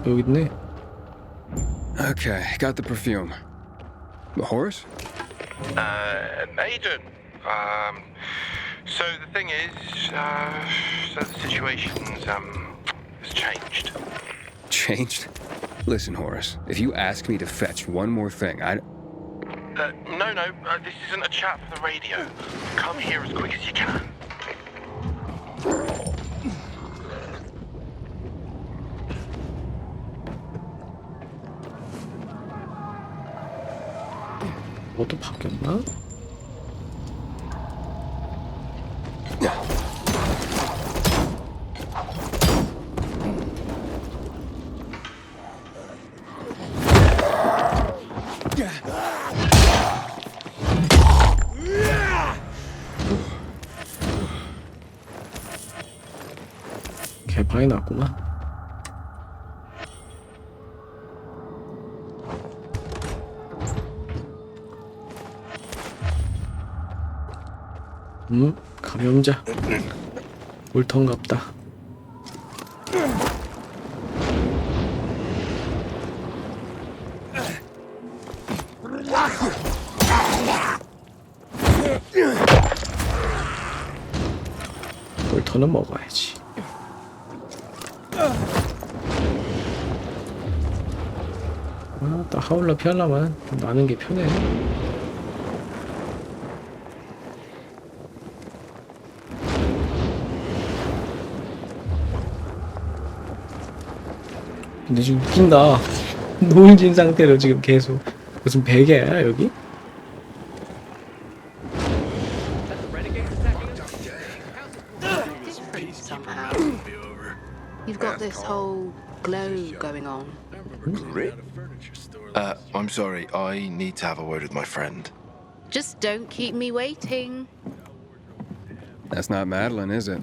여기 있네. Okay, got the perfume. The horse? Aiden. So the thing is, so the situation's, has changed. Changed? Listen, Horace, if you ask me to fetch one more thing, No, this isn't a chat for the radio. Come here as quick as you can. 뭐도 바뀌었나? 개판이 났구만. 감염자. 울턴갑다. 울턴은 먹어야지. 아, 딱 하울러 피하려면 나는 게 편해. 근데 지금 웃긴다. 노을진 상태로 지금 계속. 무슨 베개야 여기? You've got this whole glow going on? I'm sorry. I need to have a word with my friend. Just don't keep me waiting. That's not Madeline, is it?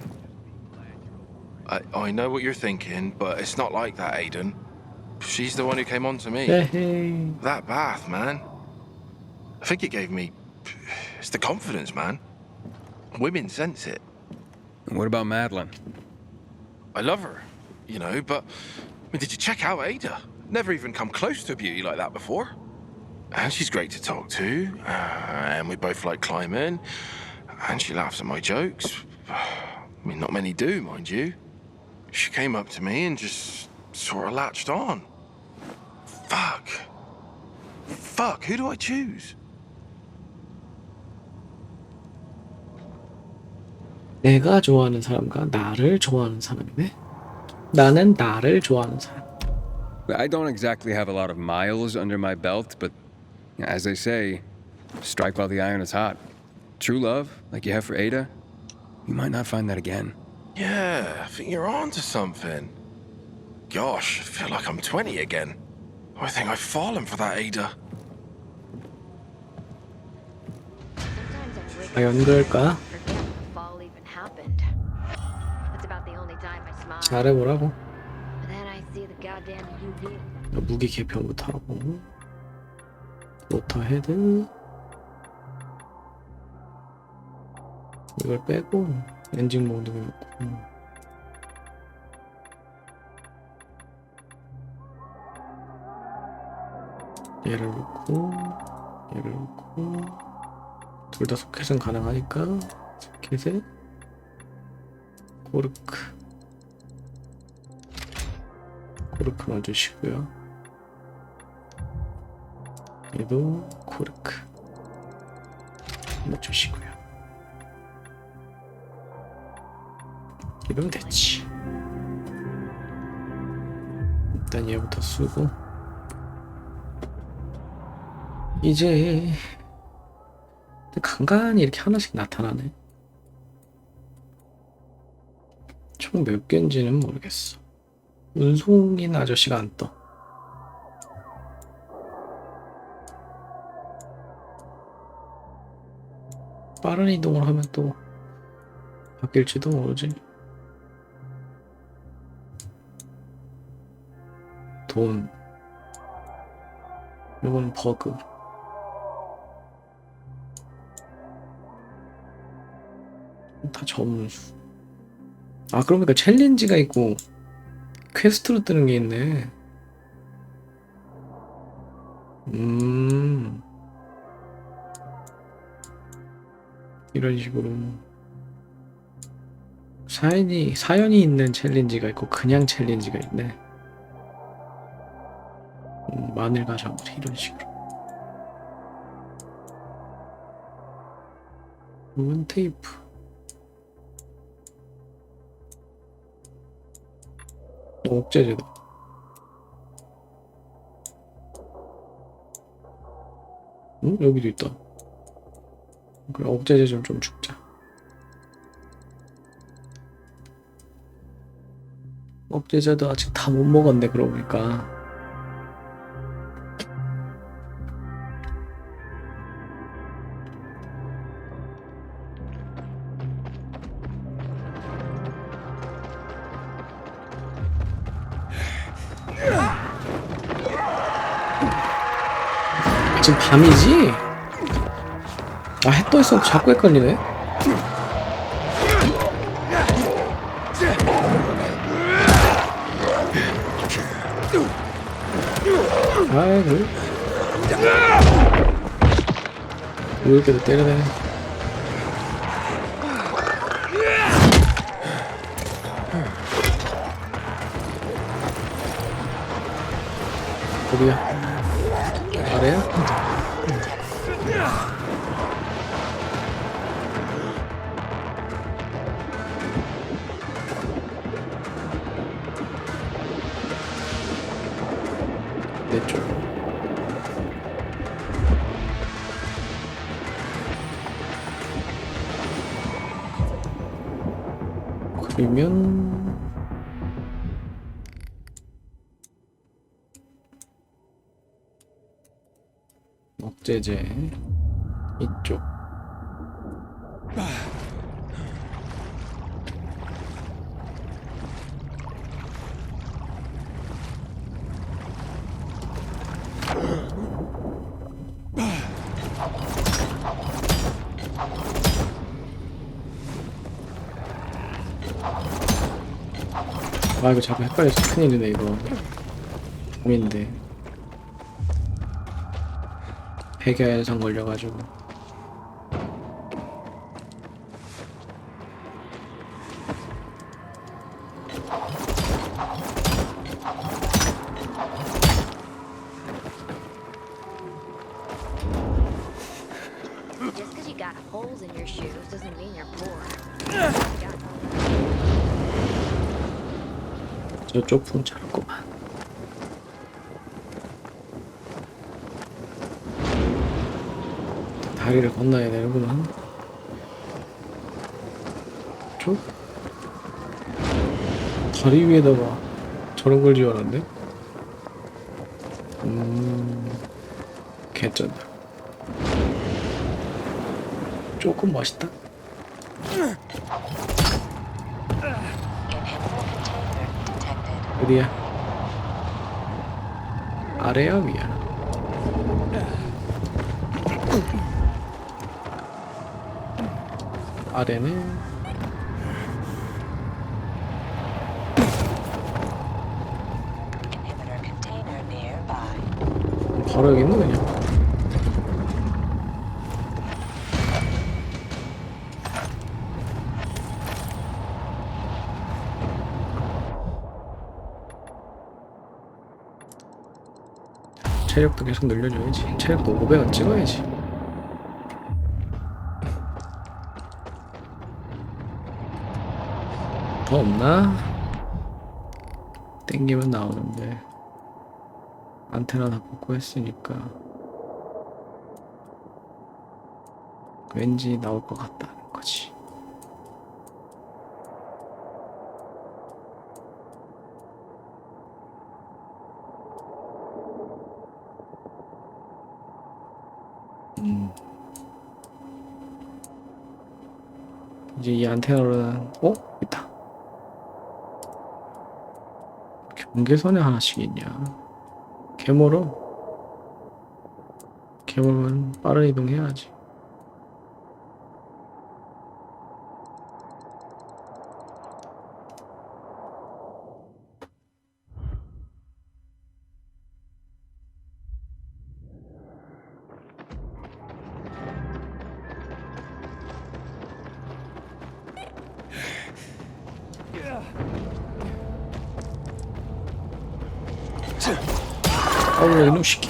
I know what you're thinking, but it's not like that, Aiden. She's the one who came on to me. Hey. That bath, man. I think it gave me... It's the confidence, man. Women sense it. And what about Madeline? I love her, you know, but... I mean, did you check out Ada? Never even come close to a beauty like that before. And she's great to talk to. And we both like climbing. And she laughs at my jokes. I mean, not many do, mind you. She came up to me and just sort of latched on. Fuck, who do I choose? 내가 좋아하는 사람과 나를 좋아하는 사람이네. 나는 나를 좋아하는 사람. I don't exactly have a lot of miles under my belt, but as they say, strike while the iron is hot. True love, like you have for Ada, you might not find that again. Yeah, I think you're on to something. Gosh, I feel like I'm 20 again. I think I've fallen for that Ada. 과연 그럴까? 잘해보라고. 무기 개편부터 하고 모터 헤드 이걸 빼고 엔진 모드로 놓고 얘를 놓고 얘를 놓고 둘 다 소켓은 가능하니까 소켓에 코르크 넣어주시고요. 얘도 코르크 넣어주시고요. 이러면 됐지. 일단 얘부터 쓰고 이제 간간히 이렇게 하나씩 나타나네. 총 몇 개인지는 모르겠어. 운송인 아저씨가 안 떠. 빠른 이동을 하면 또 바뀔지도 모르지. 돈. 이건 버그. 다 점수. 아, 그러니까 챌린지가 있고 퀘스트로 뜨는 게 있네. 이런 식으로 사연이 있는 챌린지가 있고 그냥 챌린지가 있네. 마늘 가자물이 이런 식으로. 이건 테이프. 억제제다. 응? 여기도 있다. 그래, 억제제 좀 죽자. 억제제도 아직 다 못 먹었네, 그러고 보니까. 지금 밤이지? 아, 해 떠 있어. 자꾸 헷갈리네. 아이고. 왜 이렇게 때리네. 어디야? 아래야? 내 쪽. 그러면 억제제 이쪽. 아 이거 자꾸 헷갈려서 큰일이네 이거. 고민인데 백야현상 걸려가지고. Just because you got holes in your shoes doesn't mean you're poor. 저쪽 품 잘했구만. 다리를 건너야 되는구나. 저 다리 위에다가 저런 걸 지어놨네. 개쩐다. 조금 멋있다. 어디야? 아래야 위야? 아래는 바로 여기 있는 거냐? 체력도 계속 늘려줘야지. 체력도 500원 찍어야지. 더 없나? 땡기면 나오는데 안테나 다 뽑고 했으니까 왠지 나올 것 같다는 거지. 이제 이 안테나로는 있다. 경계선에 하나씩 있냐? 개멀어. 개멀면 빠른 이동해야지. 아우 이놈 새끼.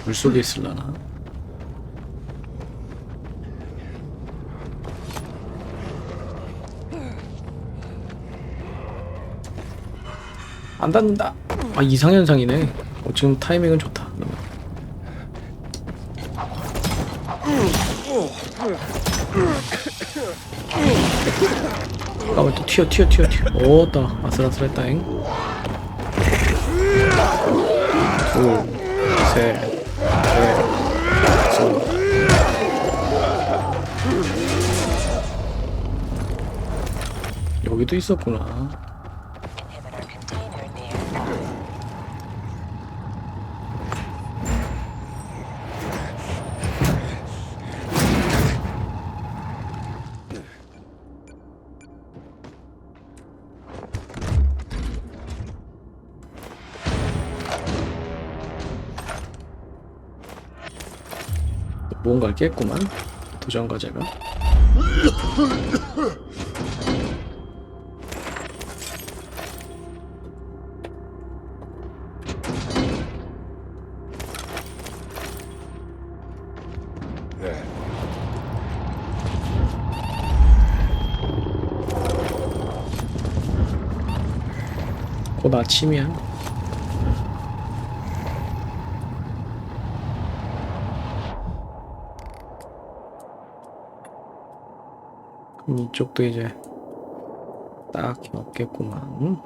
물속에 있을라나? 안 닿는다. 아 이상현상이네. 지금 타이밍은 좋다. 잠깐만 또 튀어. 오따 아슬아슬했다잉. 둘, 셋, 넷, 다섯. 여기도 있었구나. 뭔가를 깼구만. 도전 과제가. 곧 아침이야. 이쪽도 이제 딱히 없겠구만.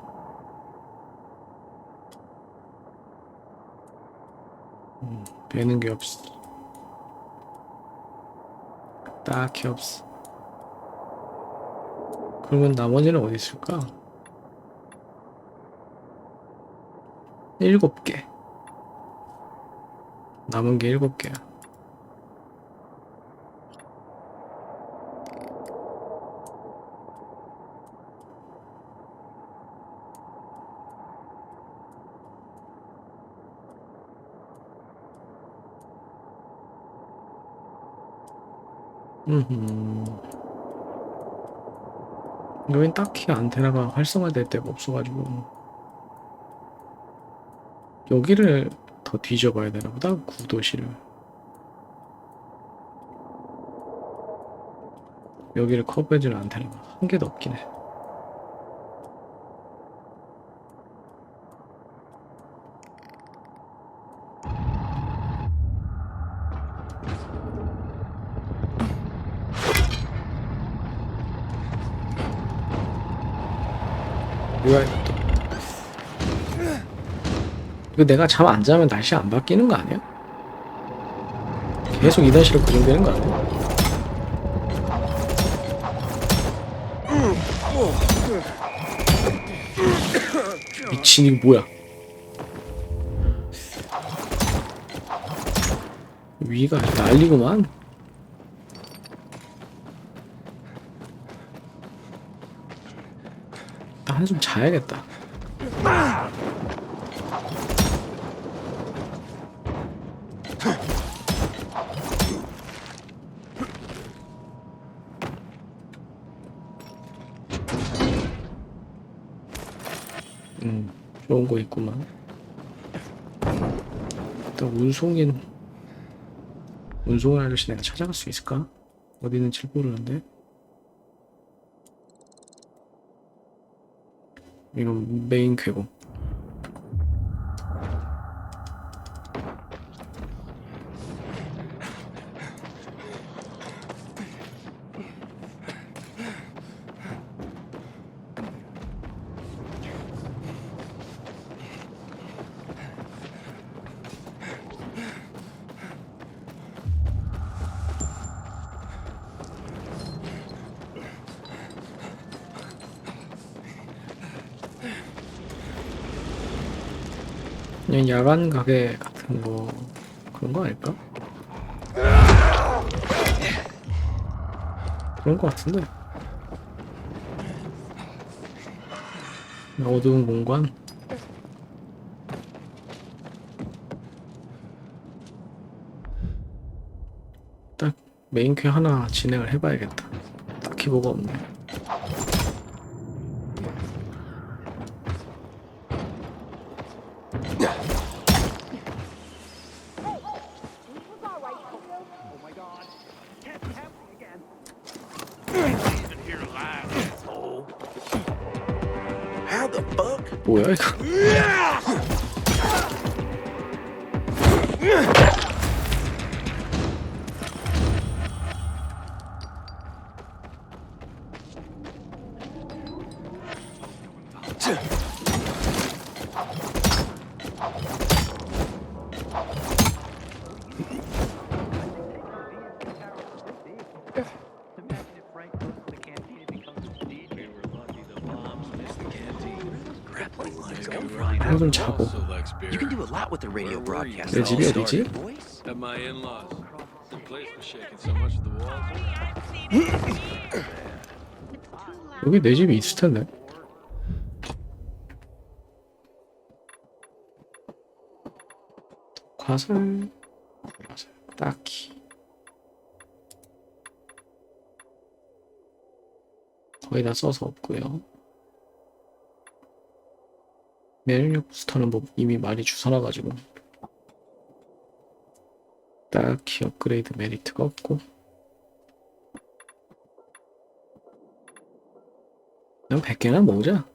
되는 게 없어. 딱히 없어. 그러면 나머지는 어디 있을까? 7개. 남은 게 7개야. 여긴 딱히 안테나가 활성화될 데가 없어가지고 여기를 더 뒤져봐야 되나 보다. 구도시를 여기를 커버해주는 안테나가 한 개도 없긴 해. 뭐야 이것도. 이거 내가 잠 안 자면 날씨 안 바뀌는 거 아니야? 계속 이 날씨로 고정되는 거 아니야? 미친, 이거 뭐야? 위가 난리구만. 나 한숨 자야겠다. 좋은 거 있구만. 일단 운송을 아저씨 내가 찾아갈 수 있을까? 어디 있는지 모르는데. 이건 메인 궤고. 그냥 야간 가게 같은 거 그런 거 아닐까? 그런 거 같은데. 어두운 공간. 딱 메인 퀘 하나 진행을 해봐야겠다. 딱히 뭐가 없네. 뭐야 이거? 좀 자고. 내 집이 어디지? 여기 내 집이 있을 텐데. 화살 딱히 거의 다 써서 없고요. 면역력 부스터는 뭐 이미 많이 주워놔가지고 딱히 업그레이드 메리트가 없고. 그냥 100개나 모으자.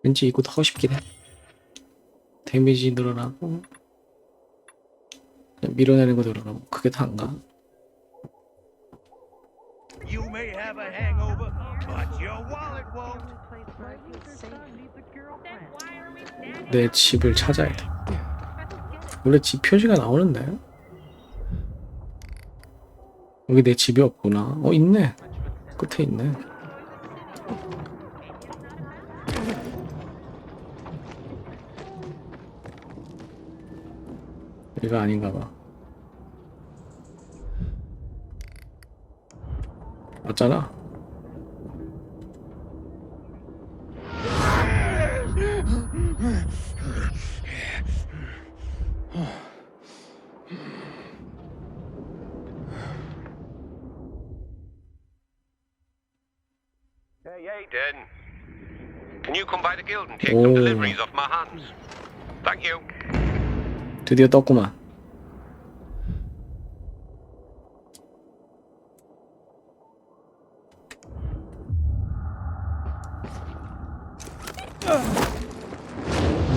왠지 이거 하고 싶긴 해. 데미지 늘어나고 그냥 밀어내는 거 늘어나고 그게 다인가? You may have a hangover, but your wallet won't. 내 집을 찾아야 돼. 원래 집 표시가 나오는데 여기 내 집이 없구나. 있네. 끝에 있네. 이거 아닌가 봐. 맞잖아. Hey, Aiden. Can you come by the guild and take some deliveries off my hands? Thank you. 드디어 떴구만.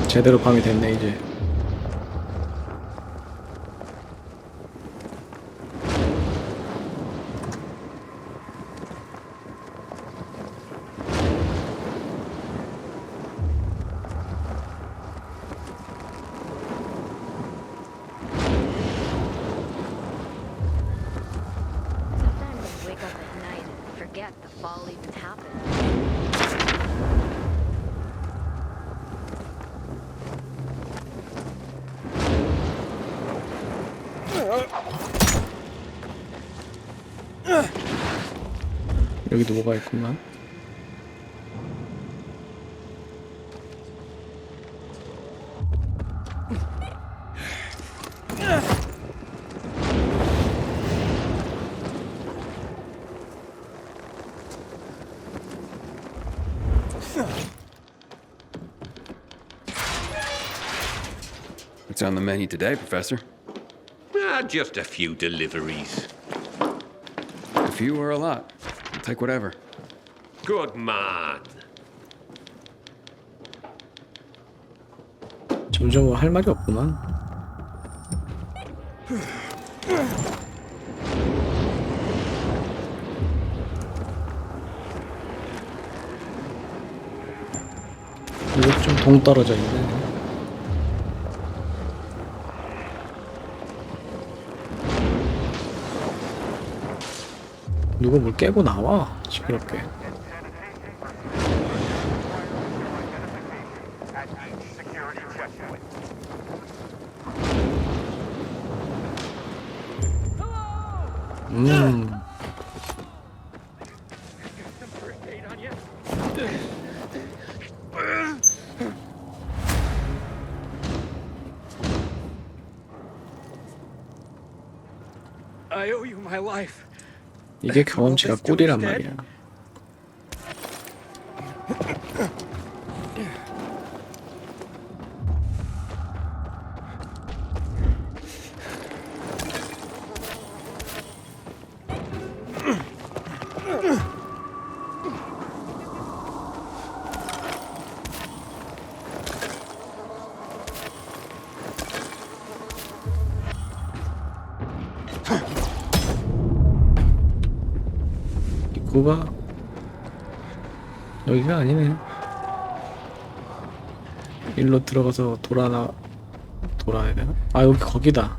제대로 밤이 됐네 이제. 여기도 뭐가 있구만. What's on the menu today, Professor? Just a few deliveries. A few or a lot? I'll take whatever. Good man. 점점 뭐 할 말이 없구만. 이거 좀 동떨어져 있네. 누가 뭘 깨고 나와 시끄럽게. I owe you my life. 이게 경험치가 꿀이란 말이야. 입구가 여기가 아니네. 일로 들어가서 돌아야 되나? 아, 여기 거기다.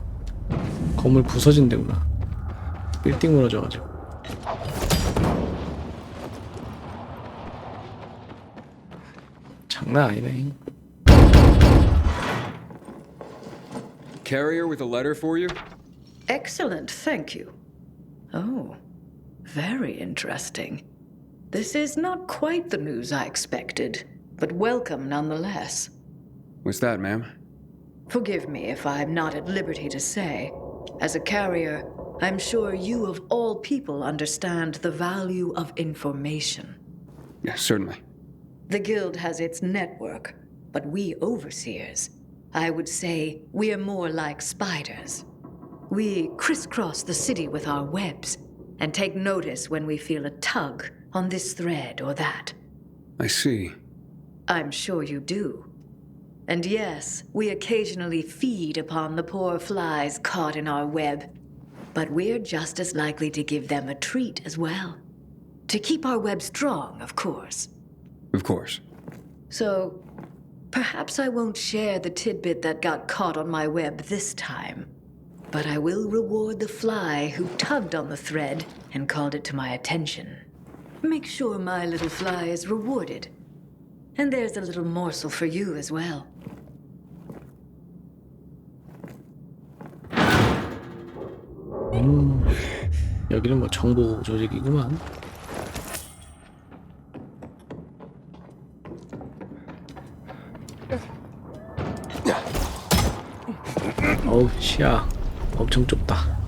건물 부서진 데구나. 빌딩 무너져가지고. 장난 아니네. Carrier with a letter for you? Excellent, thank you. Oh, very interesting. This is not quite the news I expected, but welcome nonetheless. What's that, ma'am? Forgive me if I'm not at liberty to say. As a carrier, I'm sure you of all people understand the value of information. Yes, certainly. The Guild has its network, but we overseers, I would say we are more like spiders. We crisscross the city with our webs and take notice when we feel a tug on this thread or that. I see. I'm sure you do. And yes, we occasionally feed upon the poor flies caught in our web, but we're just as likely to give them a treat as well. To keep our web strong, of course. Of course. So, perhaps I won't share the tidbit that got caught on my web this time, but I will reward the fly who tugged on the thread and called it to my attention. Make sure my little fly is rewarded. And there's a little morsel for you as well. 여기는 뭐 정보 조직이구만. 어우, 시야 엄청 좁다.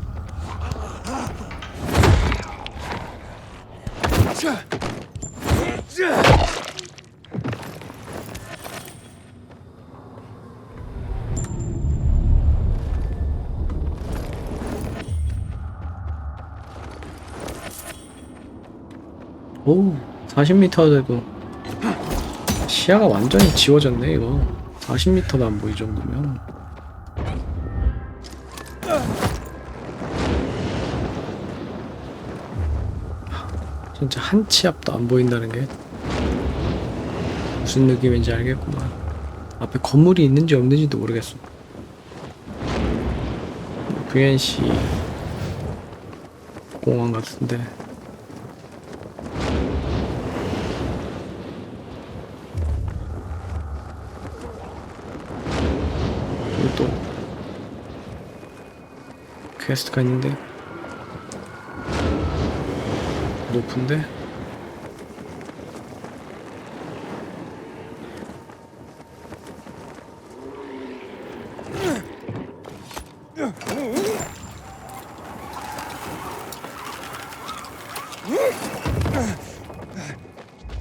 오, 40m 돼도 시야가 완전히 지워졌네. 이거 40m도 안 보이 정도면. 진짜 한 치 앞도 안 보인다는 게 무슨 느낌인지 알겠구만. 앞에 건물이 있는지 없는지도 모르겠어. VNC 공항 같은데. 여기 또 퀘스트가 있는데 높은데?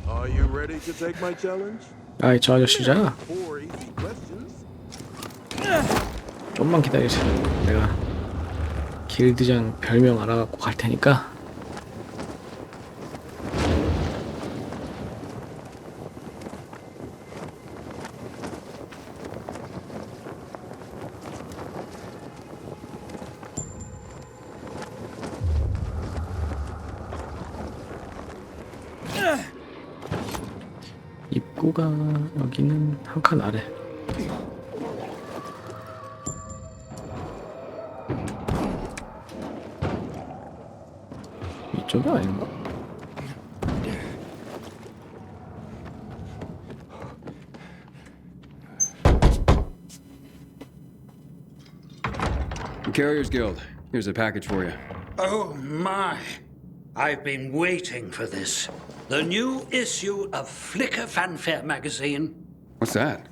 Are you ready to take my challenge? 아이, 저 아저씨잖아. Four easy questions. 좀만 기다리세요. 내가 길드장 별명 알아갖고 갈 테니까. 입구가 여기는 한 칸 아래. 이쪽이 아닌가? Carriers Guild. Here's a package for you. Oh my! I've been waiting for this. The new issue of Flickr Fanfare magazine. What's that?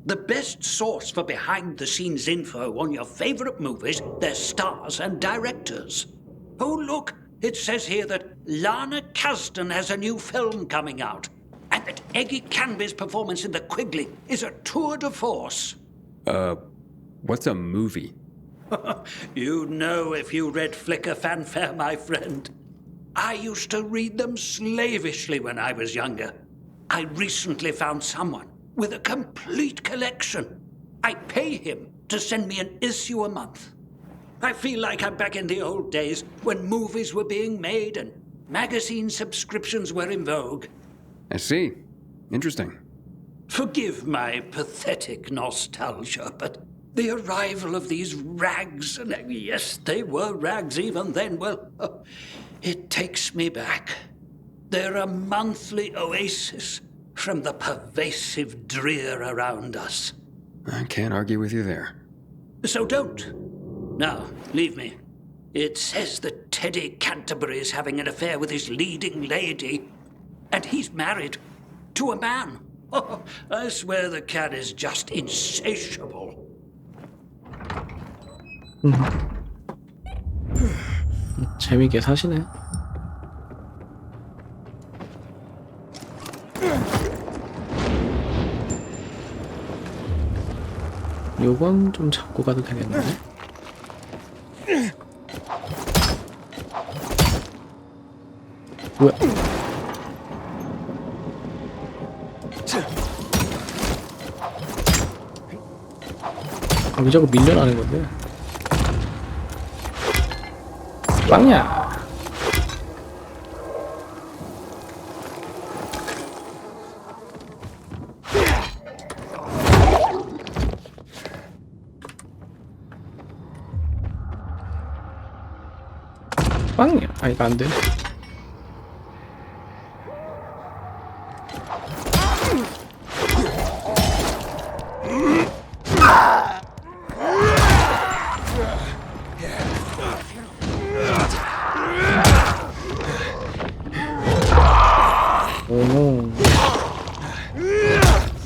The best source for behind-the-scenes info on your favorite movies, their stars and directors. Oh, look! It says here that Lana Kasdan has a new film coming out, and that Eggy Canby's performance in The Quigley is a tour de force. What's a movie? You'd know if you read Flickr Fanfare, my friend. I used to read them slavishly when I was younger. I recently found someone with a complete collection. I pay him to send me an issue a month. I feel like I'm back in the old days when movies were being made and magazine subscriptions were in vogue. I see. Interesting. Forgive my pathetic nostalgia, but the arrival of these rags, and yes, they were rags even then, well, it takes me back. They're a monthly oasis from the pervasive drear around us. I can't argue with you there. So don't. Now, leave me. It says that Teddy Canterbury is having an affair with his leading lady, and he's married to a man. Oh, I swear the cat is just insatiable. 재미있게 사시네. 요건 좀 잡고 가도 되겠는데? 뭐야? 아, 왜 자꾸 밀려나는 건데? 빵야! 빵이야. 아, 이거 안 돼. 오.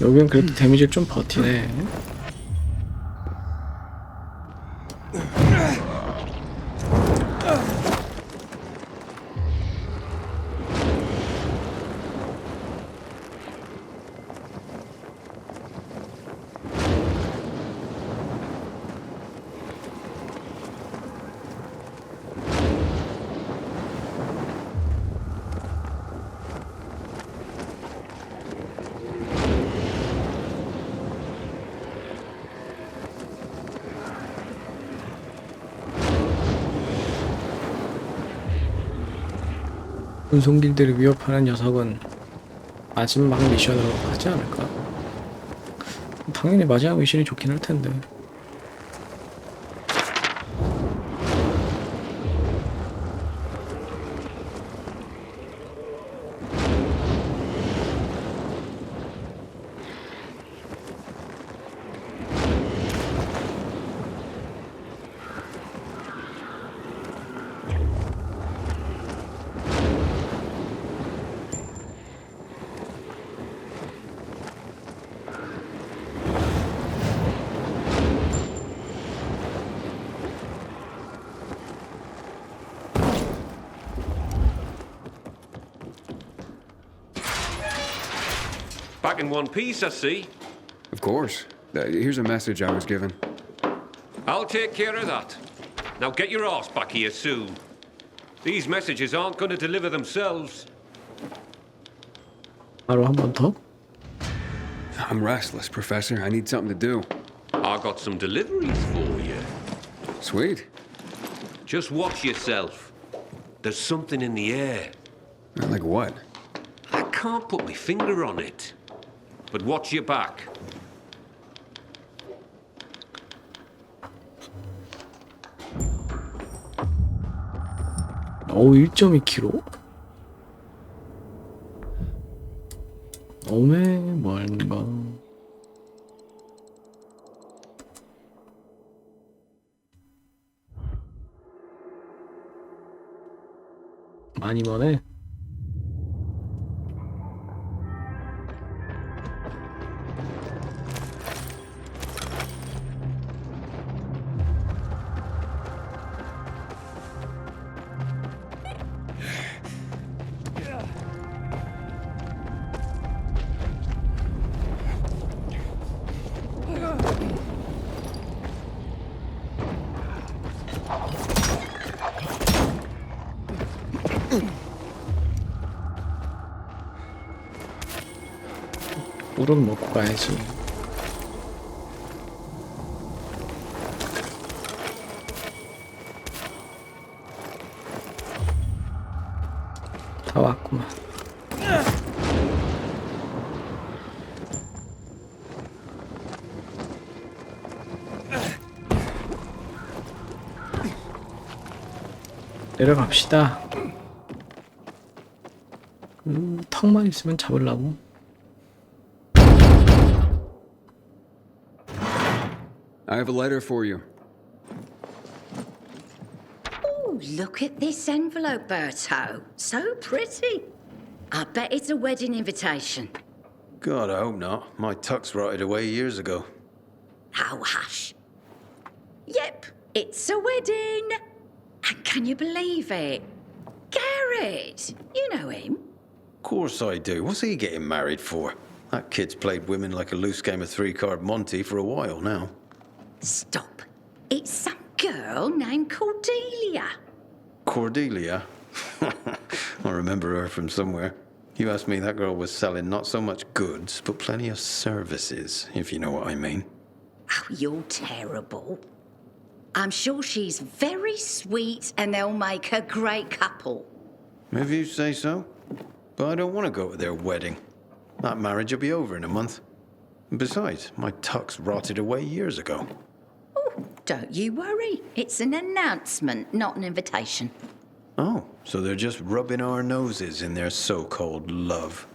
여긴 그래도 데미지를 좀 버티네. 운송길들을 위협하는 녀석은 마지막 미션으로 하지 않을까? 당연히 마지막 미션이 좋긴 할 텐데. Back in one piece, I see. Of course. Here's a message I was given. I'll take care of that. Now get your arse back here soon. These messages aren't going to deliver themselves. 바로 한 번 더? I'm restless, Professor. I need something to do. I got some deliveries for you. Sweet. Just watch yourself. There's something in the air. Like what? I can't put my finger on it. But watch your back. 오, 1.2kg? 어메, 뭔가. 많이 머네. 물은 먹고 가야지. 내려갑시다. 턱만 있으면 잡으려고. I have a letter for you. Oh, look at this envelope, Berto. So pretty. I bet it's a wedding invitation. God, I hope not. My tux rotted away years ago. Oh, hush. Yep, it's a wedding. And can you believe it? Garrett, you know him. Of course I do. What's he getting married for? That kid's played women like a loose game of three-card Monty for a while now. Stop. It's some girl named Cordelia. Cordelia? I remember her from somewhere. You asked me, that girl was selling not so much goods, but plenty of services, if you know what I mean. Oh, you're terrible. I'm sure she's very sweet and they'll make a great couple. If you say so. But I don't want to go to their wedding. That marriage will be over in a month. Besides, my tux rotted away years ago. Oh, don't you worry. It's an announcement, not an invitation. Oh, so they're just rubbing our noses in their so-called love.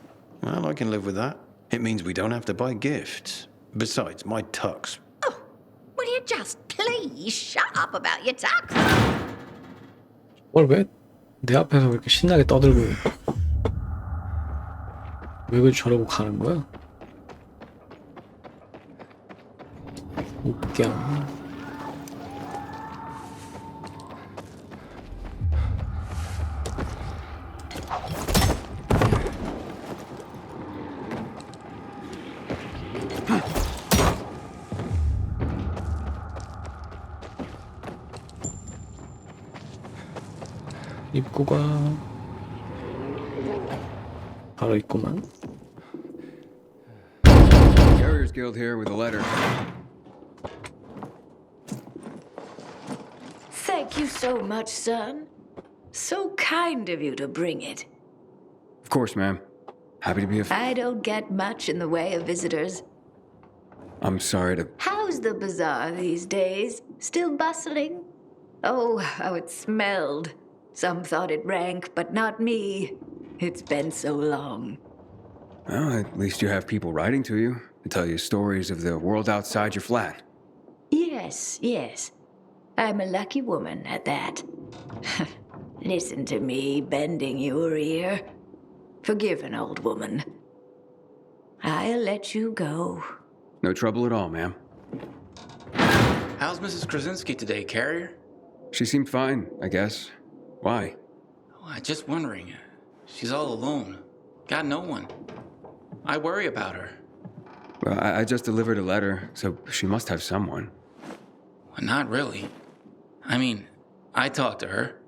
Well, I can live with that. It means we don't have to buy gifts. Besides, my tux. Oh, will you just please shut up about your tux? 뭘 왜 내 앞에서 그렇게 신나게 떠들고 왜 그래 저러고 가는 거야? 웃겨. 입구가 바로 있구만. Carriers Guild here with a letter. Thank you so much, son. So kind of you to bring it. Of course, ma'am. Happy to be of... I don't get much in the way of visitors. I'm sorry to... How's the bazaar these days? Still bustling? Oh, how it smelled. Some thought it rank, but not me. It's been so long. Well, at least you have people writing to you to tell you stories of the world outside your flat. Yes, yes. I'm a lucky woman at that. Listen to me bending your ear. Forgive an old woman. I'll let you go. No trouble at all, ma'am. How's Mrs. Krasinski today, Carrier? She seemed fine, I guess. Why? Oh, I'm just wondering. She's all alone. Got no one. I worry about her. Well, I just delivered a letter, so she must have someone. Well, not really. I mean, I talk to her.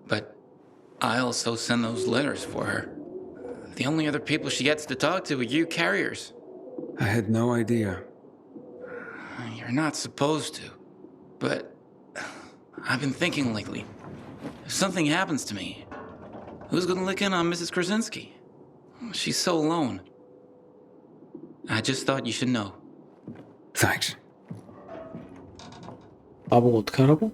But I also send those letters for her. The only other people she gets to talk to are you carriers. I had no idea. You're not supposed to. But I've been thinking lately. If something happens to me, who's gonna look in on Mrs. Krasinski? She's so alone. I just thought you should know. Thanks. 나보고 어떻게 하라고?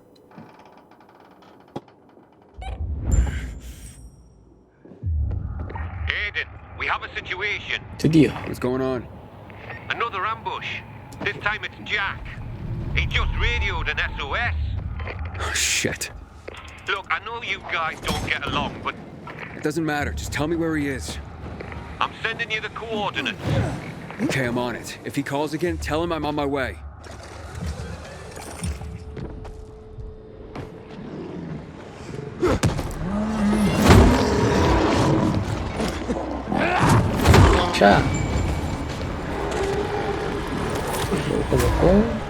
Aiden, we have a situation. 드디어. What's going on? Another ambush. This time it's Jack. He just radioed an SOS. Oh, shit. Look, I know you guys don't get along, but It doesn't matter. Just tell me where he is. I'm sending you the coordinates. Okay, I'm on it. If he calls again, tell him I'm on my way. 자. 먹고.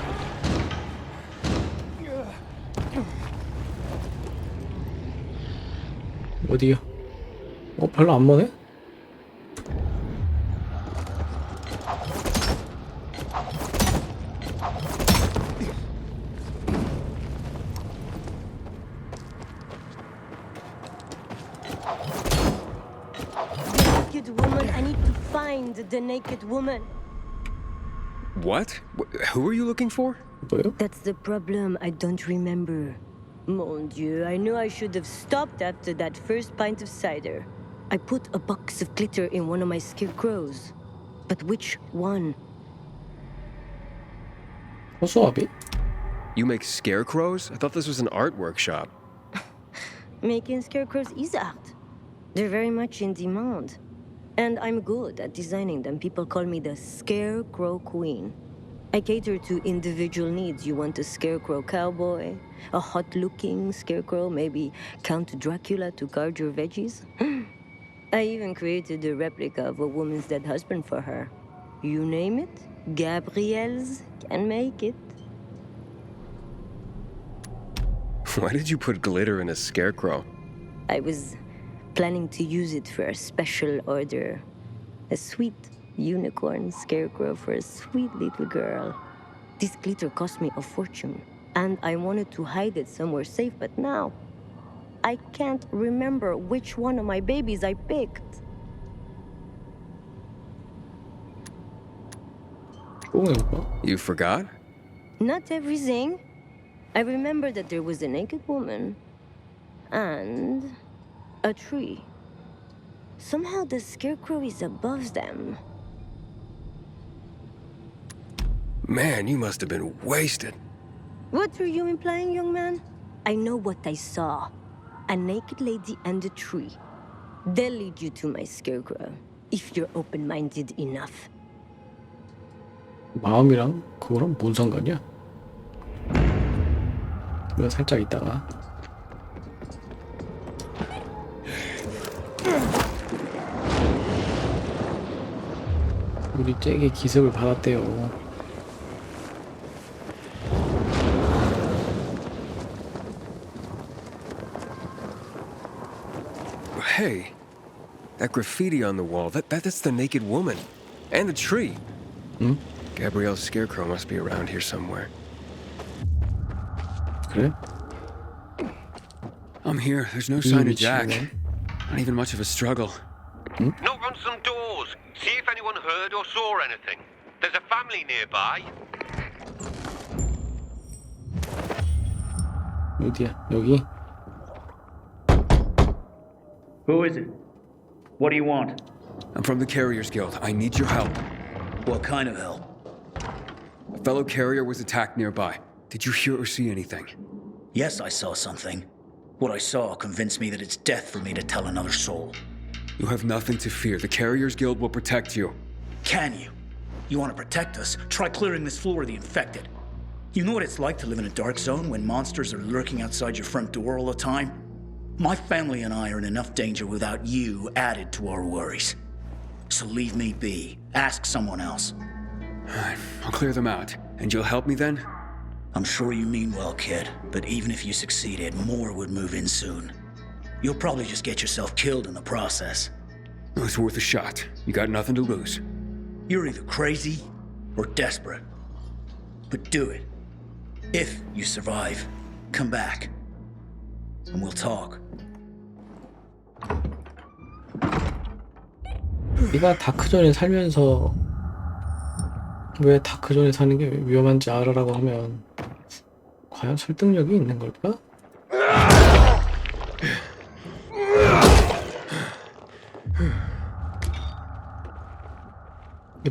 어디요? 별로 안 머네? Naked woman, I need to find the naked woman. What? Who are you looking for? That's the problem, I don't remember. Mon Dieu, I knew I should have stopped after that first pint of cider. I put a box of glitter in one of my scarecrows. But which one? 호수아비? You make scarecrows? I thought this was an art workshop. Making scarecrows is art. They're very much in demand. And I'm good at designing them. People call me the Scarecrow Queen. I cater to individual needs. You want a scarecrow cowboy? A hot-looking scarecrow? Maybe Count Dracula to guard your veggies? I even created a replica of a woman's dead husband for her. You name it, Gabrielle's can make it. Why did you put glitter in a scarecrow? I was planning to use it for a special order. A sweet unicorn scarecrow for a sweet little girl. This glitter cost me a fortune, and I wanted to hide it somewhere safe, but now I can't remember which one of my babies I picked. You forgot? Not everything. I remember that there was a naked woman and a tree. Somehow the scarecrow is above them. Man, you must have been wasted. What were you implying, young man? I know what I saw. A naked lady and a tree. They'll lead you to my scarecrow, if you're open-minded enough. 마음이랑 그거랑 뭔 상관이야? 이거 살짝 있다가 우리 잭이 기습을 받았대요. Hey, that graffiti on the wall, that's the naked woman. And the tree. Hmm? Gabrielle's scarecrow must be around here somewhere. 그래? I'm here. There's no sign of Jack. Not even much of a struggle. Knock on some doors. See if anyone heard or saw anything. There's a family nearby. 어디야? 여기? Who is it? What do you want? I'm from the Carriers Guild. I need your help. What kind of help? A fellow carrier was attacked nearby. Did you hear or see anything? Yes, I saw something. What I saw convinced me that it's death for me to tell another soul. You have nothing to fear. The Carriers Guild will protect you. Can you? You want to protect us? Try clearing this floor of the infected. You know what it's like to live in a dark zone when monsters are lurking outside your front door all the time? My family and I are in enough danger without you added to our worries. So leave me be. Ask someone else. I'll clear them out. And you'll help me then? I'm sure you mean well, kid, but even if you succeeded, more would move in soon. You'll probably just get yourself killed in the process. Oh, it's worth a shot. You got nothing to lose. You're either crazy or desperate. But do it. If you survive, come back. And we'll talk. 네가 다크존에 살면서 왜 다크존에 사는 게 위험한지 알아라고 하면 과연 설득력이 있는 걸까?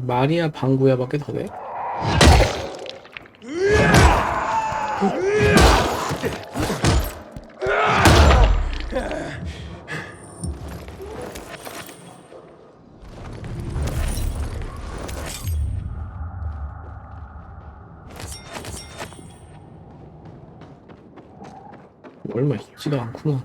마리아 방구야밖에 더 돼? 얼마 있지도 않구만.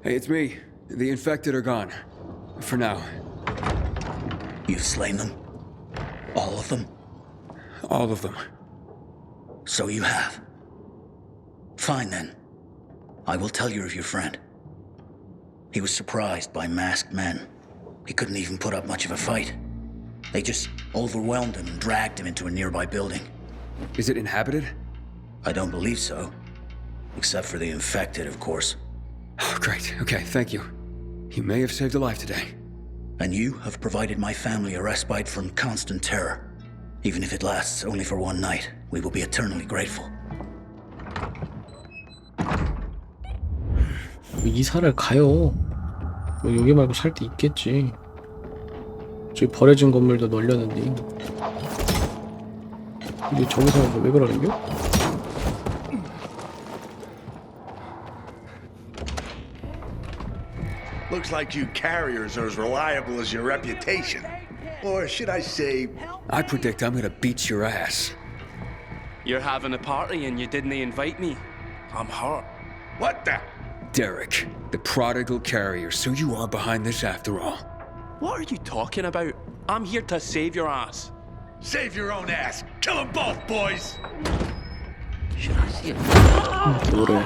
Hey, it's me. The infected are gone. For now. You've slain them? All of them? All of them. So you have. Fine then. I will tell you of your friend. He was surprised by masked men. He couldn't even put up much of a fight. They just overwhelmed him and dragged him into a nearby building. Is it inhabited? I don't believe so. Except for the infected, of course. Oh, great. Okay, thank you. You may have saved a life today. And you have provided my family a respite from constant terror. Even if it lasts only for one night, we will be eternally grateful. 이사를 가요. 뭐 여기 말고 살 데 있겠지. 저기 버려진 건물도 널렸는데. 근데 저기서 왜 그러는겨? Looks like you carriers are as reliable as your reputation. Or should I say... I predict I'm gonna beat your ass. You're having a party and you didn't invite me. I'm hurt. What the? Derek, the prodigal carrier, so you are behind this after all. What are you talking about? I'm here to save your ass. Save your own ass. Kill them both, boys. Should I see it? 뭐래?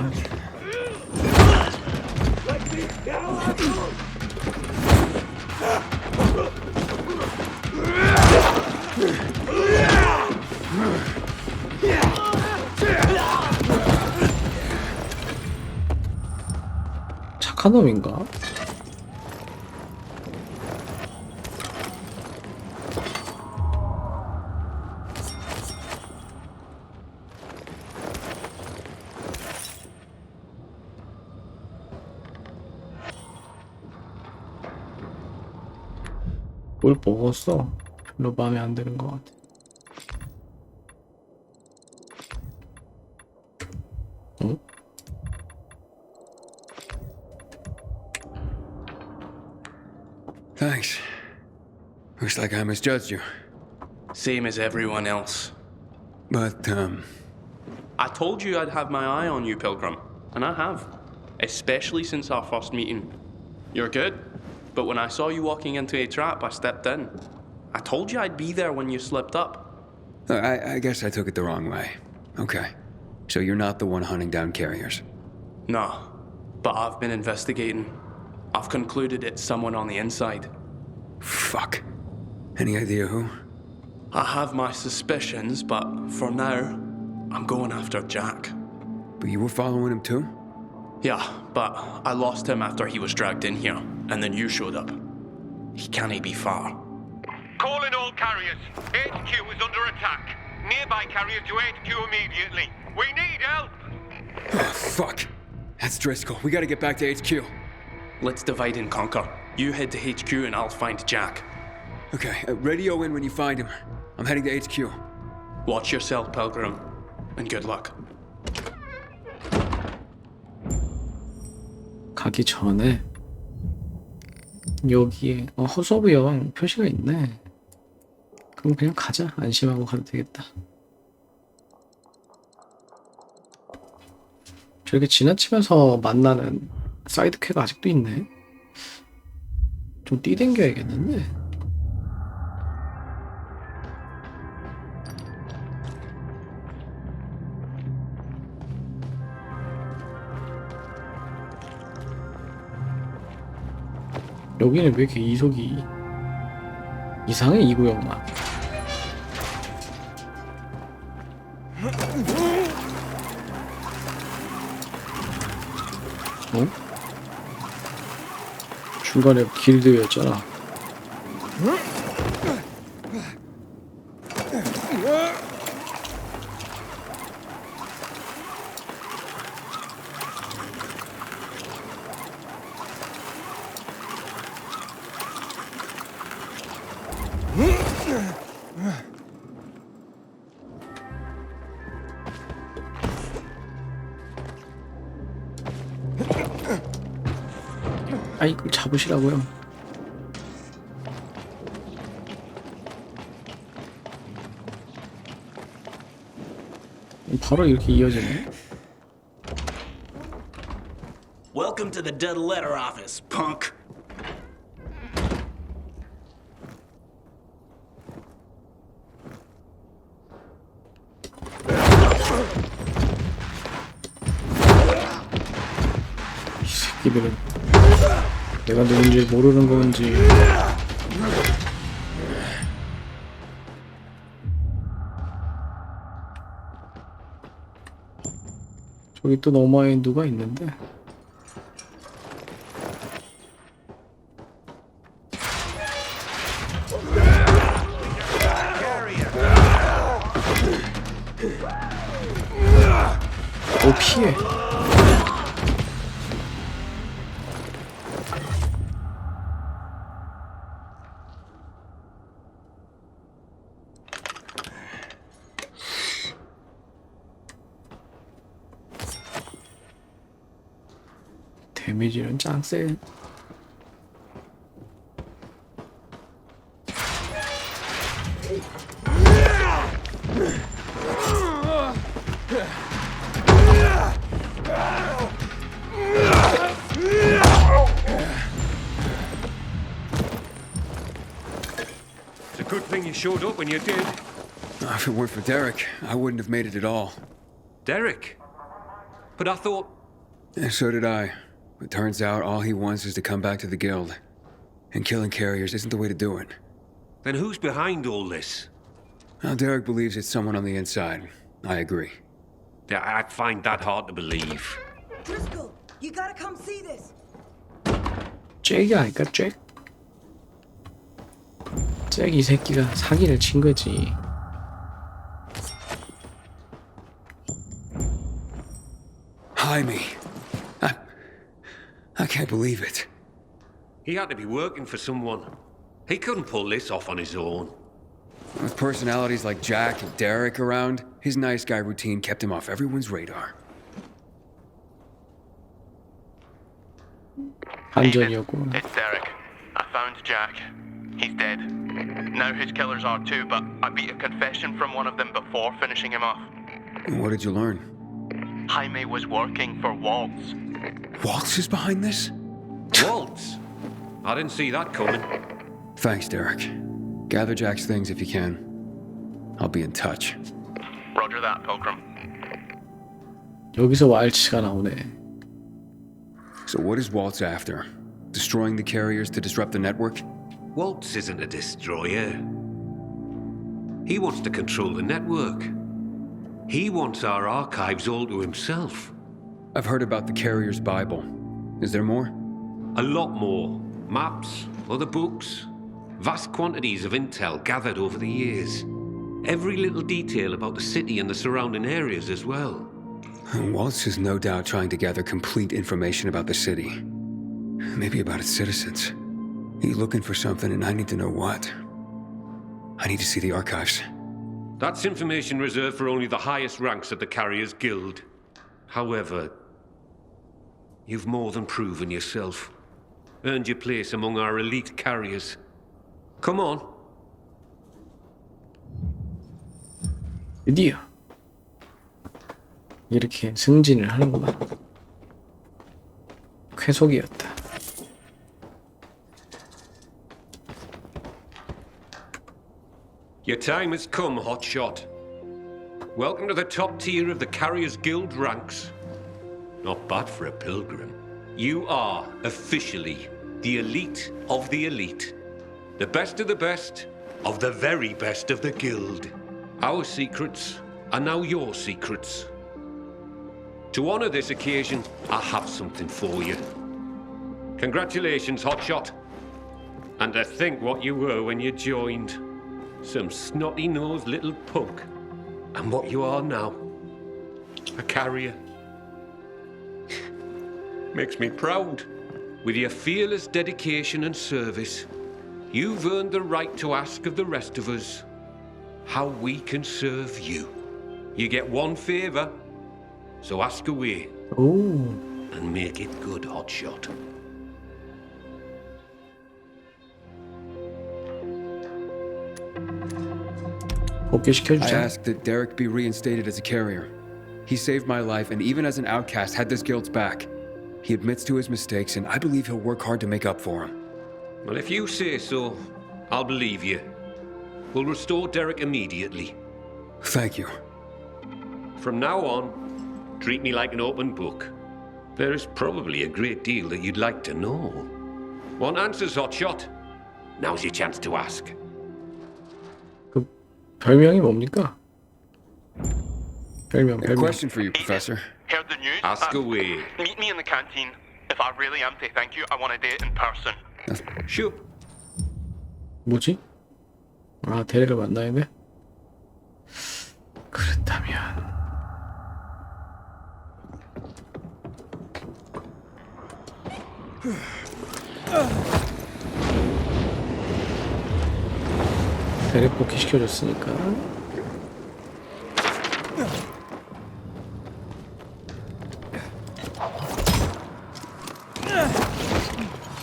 착한 놈인가? 뭘 먹었어? 별로 마음에 안 드는 것 같아. 응? Thanks. Looks like I misjudged you. Same as everyone else. But, I told you I'd have my eye on you, Pilgrim. And I have. Especially since our first meeting. You're good. But when I saw you walking into a trap, I stepped in. I told you I'd be there when you slipped up. I guess I took it the wrong way. Okay. So you're not the one hunting down carriers? No. But I've been investigating. I've concluded it's someone on the inside. Fuck. Any idea who? I have my suspicions, but for now, I'm going after Jack. But you were following him too? Yeah, but I lost him after he was dragged in here, and then you showed up. He can't be far. Calling all carriers. HQ is under attack. Nearby carriers to HQ immediately. We need help! Oh, fuck. That's Driscoll. We gotta get back to HQ. Let's divide and conquer. You head to HQ and I'll find Jack. Okay, radio in when you find him. I'm heading to HQ. Watch yourself, Pilgrim, and good luck. 가기 전에 여기에 허수아비 여왕 표시가 있네. 그럼 그냥 가자. 안심하고 가도 되겠다. 저렇게 지나치면서 만나는 사이드 퀘가 아직도 있네. 좀 뛰댕겨야겠는데. 여기는 왜 이렇게 이속이 이상해, 이 구역만. 어? 중간에 길드였잖아. 아이, 그걸 잡으시라고요. 바로 이렇게 이어지네. Welcome to the dead letter office, punk. 이 새끼들은 내가 누군지 모르는 건지. 저기 또 너머에 누가 있는데. 오, 피해. 데미지는 짱 세. It's a good thing you showed up when you did. If it weren't for Derek, I wouldn't have made it at all. Derek? But I thought... And so did I. It turns out all he wants is to come back to the guild. And killing carriers isn't the way to do it. Then who's behind all this? Now, Derek believes it's someone on the inside. I agree. Yeah, I find that hard to believe. Driscoll, you gotta come see this. 잭이 아닐까, 잭? 잭 이 새끼가 사기를 친 거지. Jaime. I can't believe it. He had to be working for someone. He couldn't pull this off on his own. With personalities like Jack and Derek around, his nice guy routine kept him off everyone's radar. 한전이었구나. It's Derek. I found Jack. He's dead. Now his killers are too, but I beat a confession from one of them before finishing him off. What did you learn? Jaime was working for Waltz. Waltz is behind this? Waltz? I didn't see that coming. Thanks, Derek. Gather Jack's things if you can. I'll be in touch. Roger that, Pilgrim. 여기서 왈츠가 나오네. So what is Waltz after? Destroying the carriers to disrupt the network? Waltz isn't a destroyer. He wants to control the network. He wants our archives all to himself. I've heard about the carrier's Bible. Is there more? A lot more. Maps, other books, vast quantities of intel gathered over the years. Every little detail about the city and the surrounding areas as well. Waltz is no doubt trying to gather complete information about the city. Maybe about its citizens. He's looking for something and I need to know what. I need to see the archives. That's information reserved for only the highest ranks of the Carriers Guild. However, you've more than proven yourself. Earned your place among our elite carriers. Come on. 드디어 이렇게 승진을 하는구만. 쾌속이었다. Your time has come, Hotshot. Welcome to the top tier of the Carriers Guild ranks. Not bad for a pilgrim. You are officially the elite of the elite. The best of the best of the very best of the guild. Our secrets are now your secrets. To honor this occasion, I have something for you. Congratulations, Hotshot. And to think what you were when you joined. Some snotty-nosed little punk. And what you are now. A carrier. Makes me proud. With your fearless dedication and service, you've earned the right to ask of the rest of us how we can serve you. You get one favor, so ask away. Ooh. And make it good, Hotshot. I asked that Derek be reinstated as a carrier. He saved my life, and even as an outcast, had this guild's back. He admits to his mistakes, and I believe he'll work hard to make up for them. Well, if you say so, I'll believe you. We'll restore Derek immediately. Thank you. From now on, treat me like an open book. There is probably a great deal that you'd like to know. Want answers, Hotshot? Now's your chance to ask. 그 별명이 뭡니까? 별명. A question for you, Professor. Heard the news? Ask away. Meet me in the canteen. If I really am to thank you, I want to do it in person. Sure. 뭐지? 아, 데렉을 만나야 돼? 그렇다면 대립복귀 시켜줬으니까.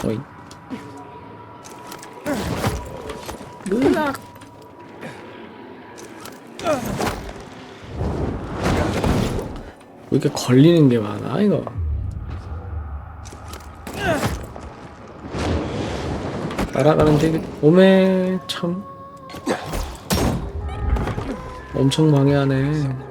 어이. 으악. 왜 이렇게 걸리는 게 많아 이거. 따라가는데 오메 참 엄청 방해하네.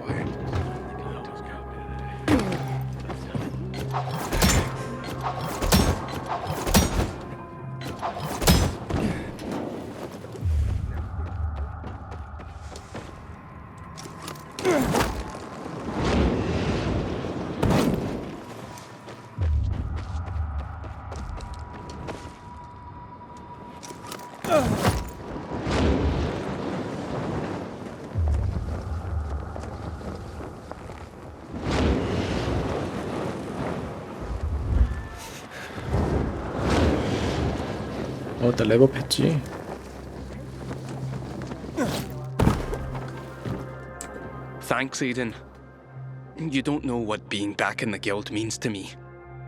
나 랩업했지. Thanks, Aiden. You don't know what being back in the guild means to me.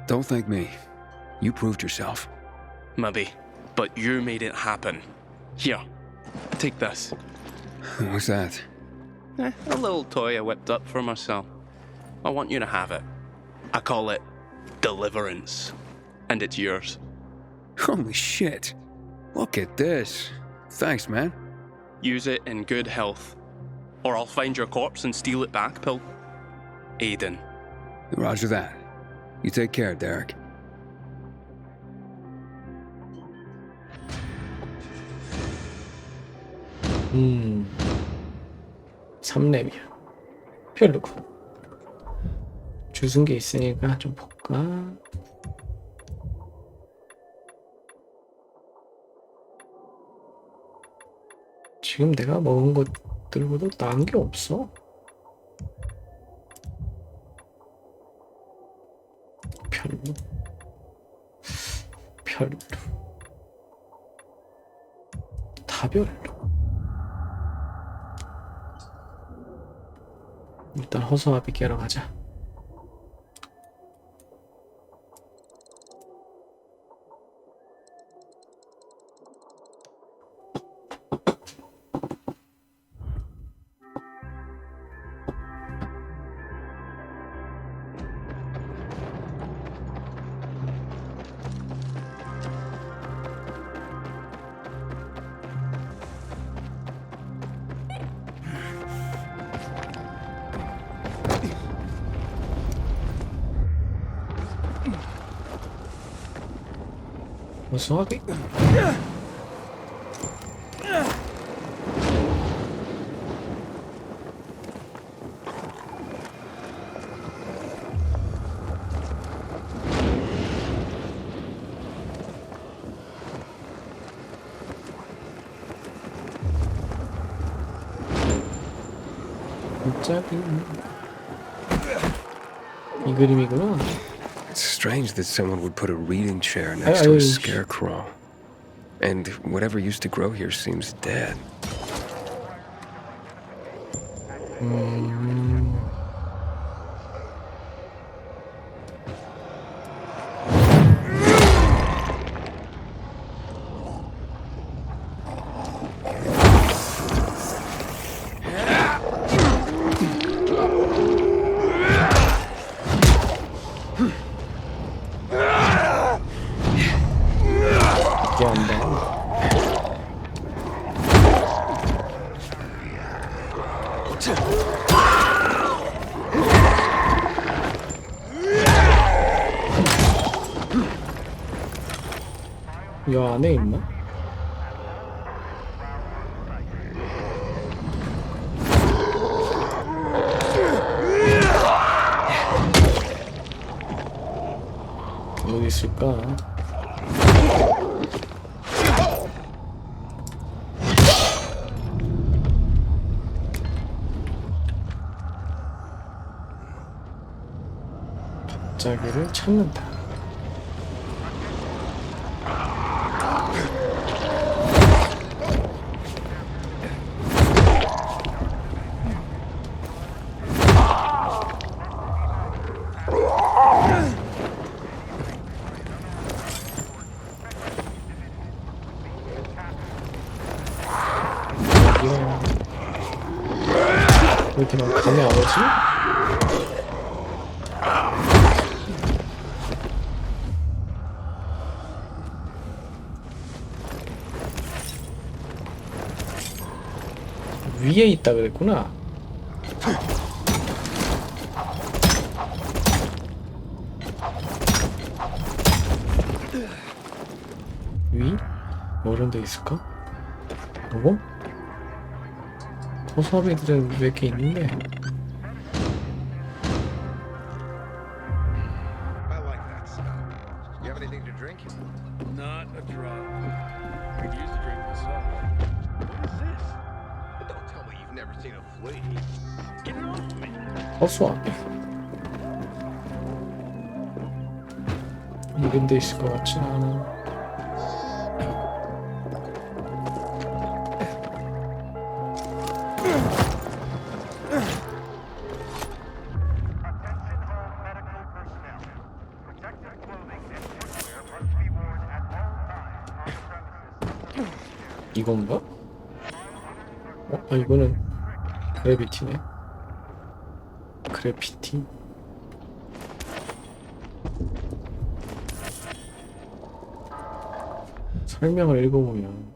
Don't thank me. You proved yourself. Maybe, but you made it happen. Here, take this. What's that? A little toy I whipped up for myself. I want you to have it. I call it Deliverance, and it's yours. Holy shit. Look at this. Thanks, man. Use it in good health, or I'll find your corpse and steal it back, Pill. Aiden. Roger that. You take care, Derek. 음. 3렙이야. 별로군. 주순 게 있으니까 좀 볼까? 지금 내가 먹은 것들보다 나은 게 없어. 별로. 별로. 다 별로. 일단 허수아비 깨러 가자. 허수아비? 갑자기 이 그림이구나. It's strange that someone would put a reading chair next to a scarecrow. And whatever used to grow here seems dead. 이 안에 있나? 어디 있을까? 갑자기를 찾는다. 왜 이렇게 막 감이 안 오지? 위에 있다 그랬구나. 위? 뭐 이런 데 있을까? 뭐? 호수아비들은 왜 이렇게 있는데? I like that smell. You have anything to drink? Not a drop. Could use a drink myself. What is this? But don't tell me you've never seen a flea. Get it off me. 호수아비. 이런 데 있을 것 같진 않아. 이건가? 아 이거는 그래비티네. 그래피티. 설명을 읽어보면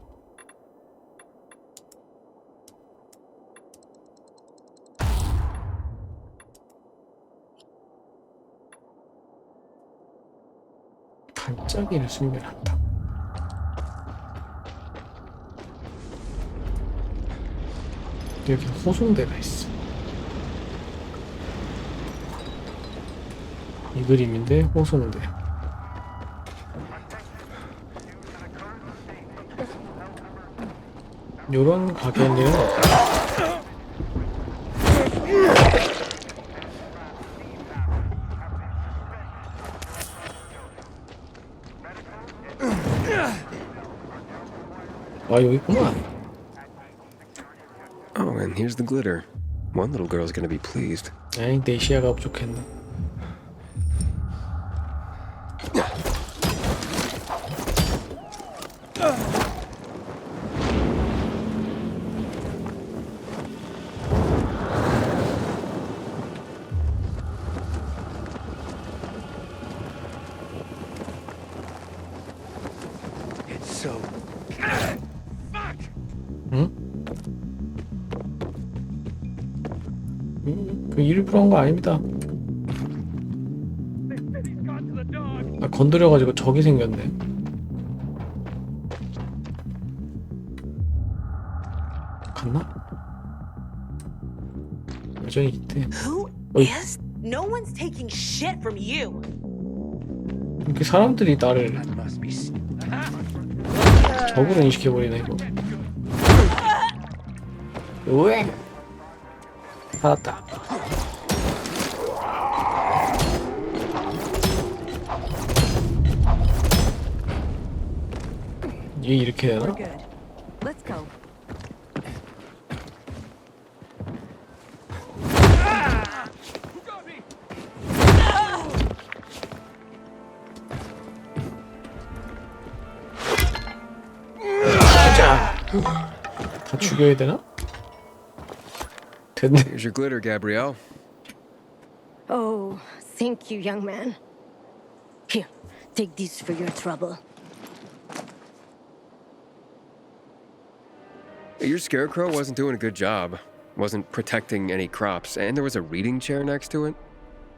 반짝이를 숨겨놨다. 여기 호송대가 있어. 이 그림인데 호송대. 요런 가게는 없다. 아 여기 있구만. Oh, and here's the glitter. One little girl's gonna be pleased. 에이 내 시야가 부족했나. 응? 그 일부러 한 거 아닙니다. 아, 건드려가지고 적이 생겼네. 갔나? 여전히 있대. Who is? No one's taking shit from you. 이렇게 사람들이 나를 적으로 인식해버리네 이거. 왜? 받았다. 얘 이렇게 해야 되나? Let's go. 다 죽여야 되나? 됐네. Here's your glitter, Gabrielle. Oh, thank you, young man. Here, take this for your trouble. Your scarecrow wasn't doing a good job. Wasn't protecting any crops, and there was a reading chair next to it.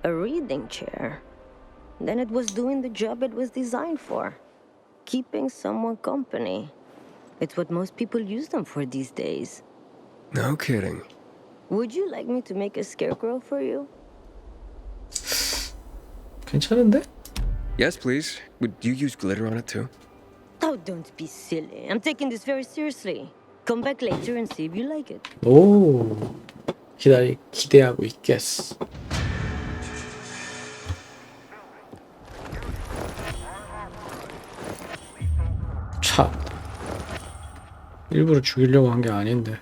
A reading chair. Then it was doing the job it was designed for. Keeping someone company. It's what most people use them for these days. No kidding. Would you like me to make a scarecrow for you? 괜찮은데? Yes, please. Would you use glitter on it too? Oh, don't be silly. I'm taking this very seriously. Come back later and see if you like it. 오, 기대하고 있겠어. 차. 일부러 죽이려고 한 게 아닌데.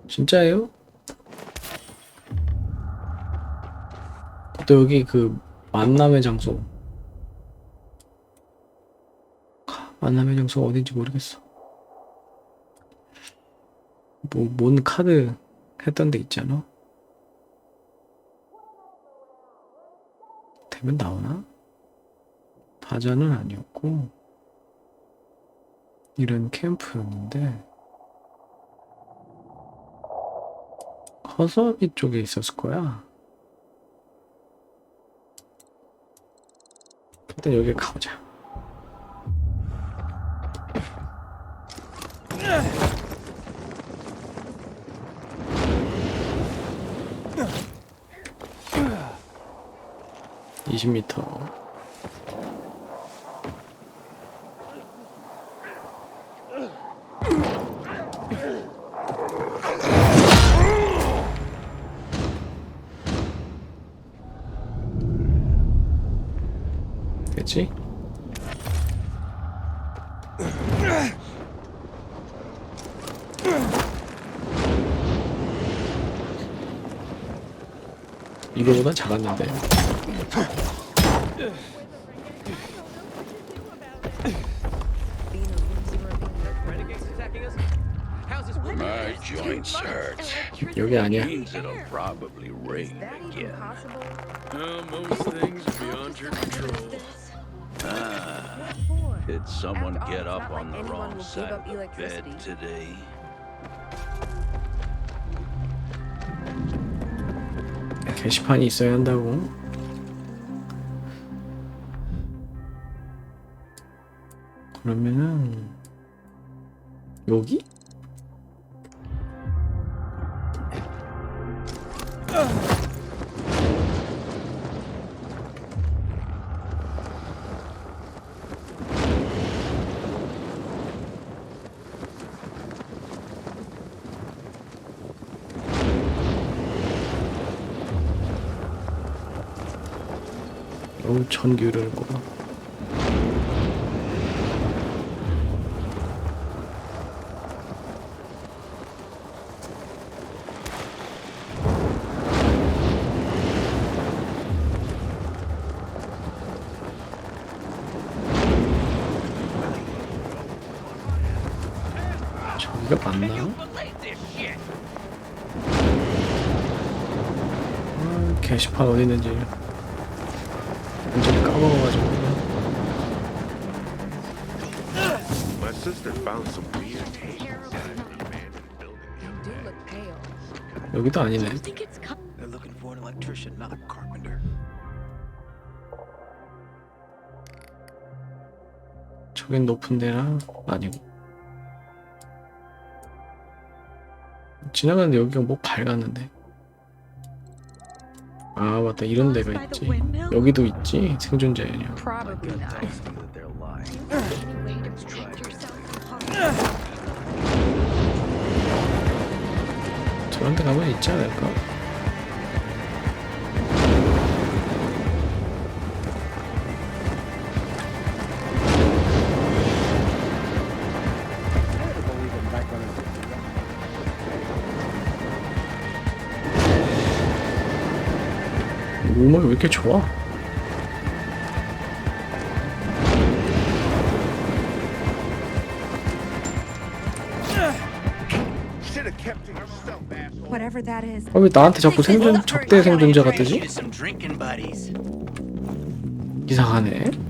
진짜예요? 또 여기 그 만남의 장소. 만남의 장소가 어딘지 모르겠어. 뭔 카드 했던 데 있잖아. 되면 나오나? 바자는 아니었고 이런 캠프였는데 허서비 쪽에 있었을 거야. 일단 여기 가보자. (20m) 됐지? 이거보다 작았는데. My joints hurt. 여기 아니야. Means it'll probably rain again. Most things are beyond your control. Did someone get up on the wrong side of the bed today? 게시판이 있어야 한다고. 그러면은 여기? 너무 전기를 거라. 저기가 맞나? 게시판 어디 있는지 완전히 까먹어가지고. My sister found some weird tape inside an abandoned building the other day. 여기도 아니네. They're looking for an electrician, not a carpenter. 저긴 높은 데라 아니고. 지나가는데 여기가 뭐 밝았는데. 아 맞다, 이런 데가 있지. 여기도 있지. 생존자연이야. 저런 데 가면 있지 않을까? 음악이 왜 이렇게 좋아? Whatever that is. 왜 나한테 자꾸 적대 생존자가 뜨지? 이상하네.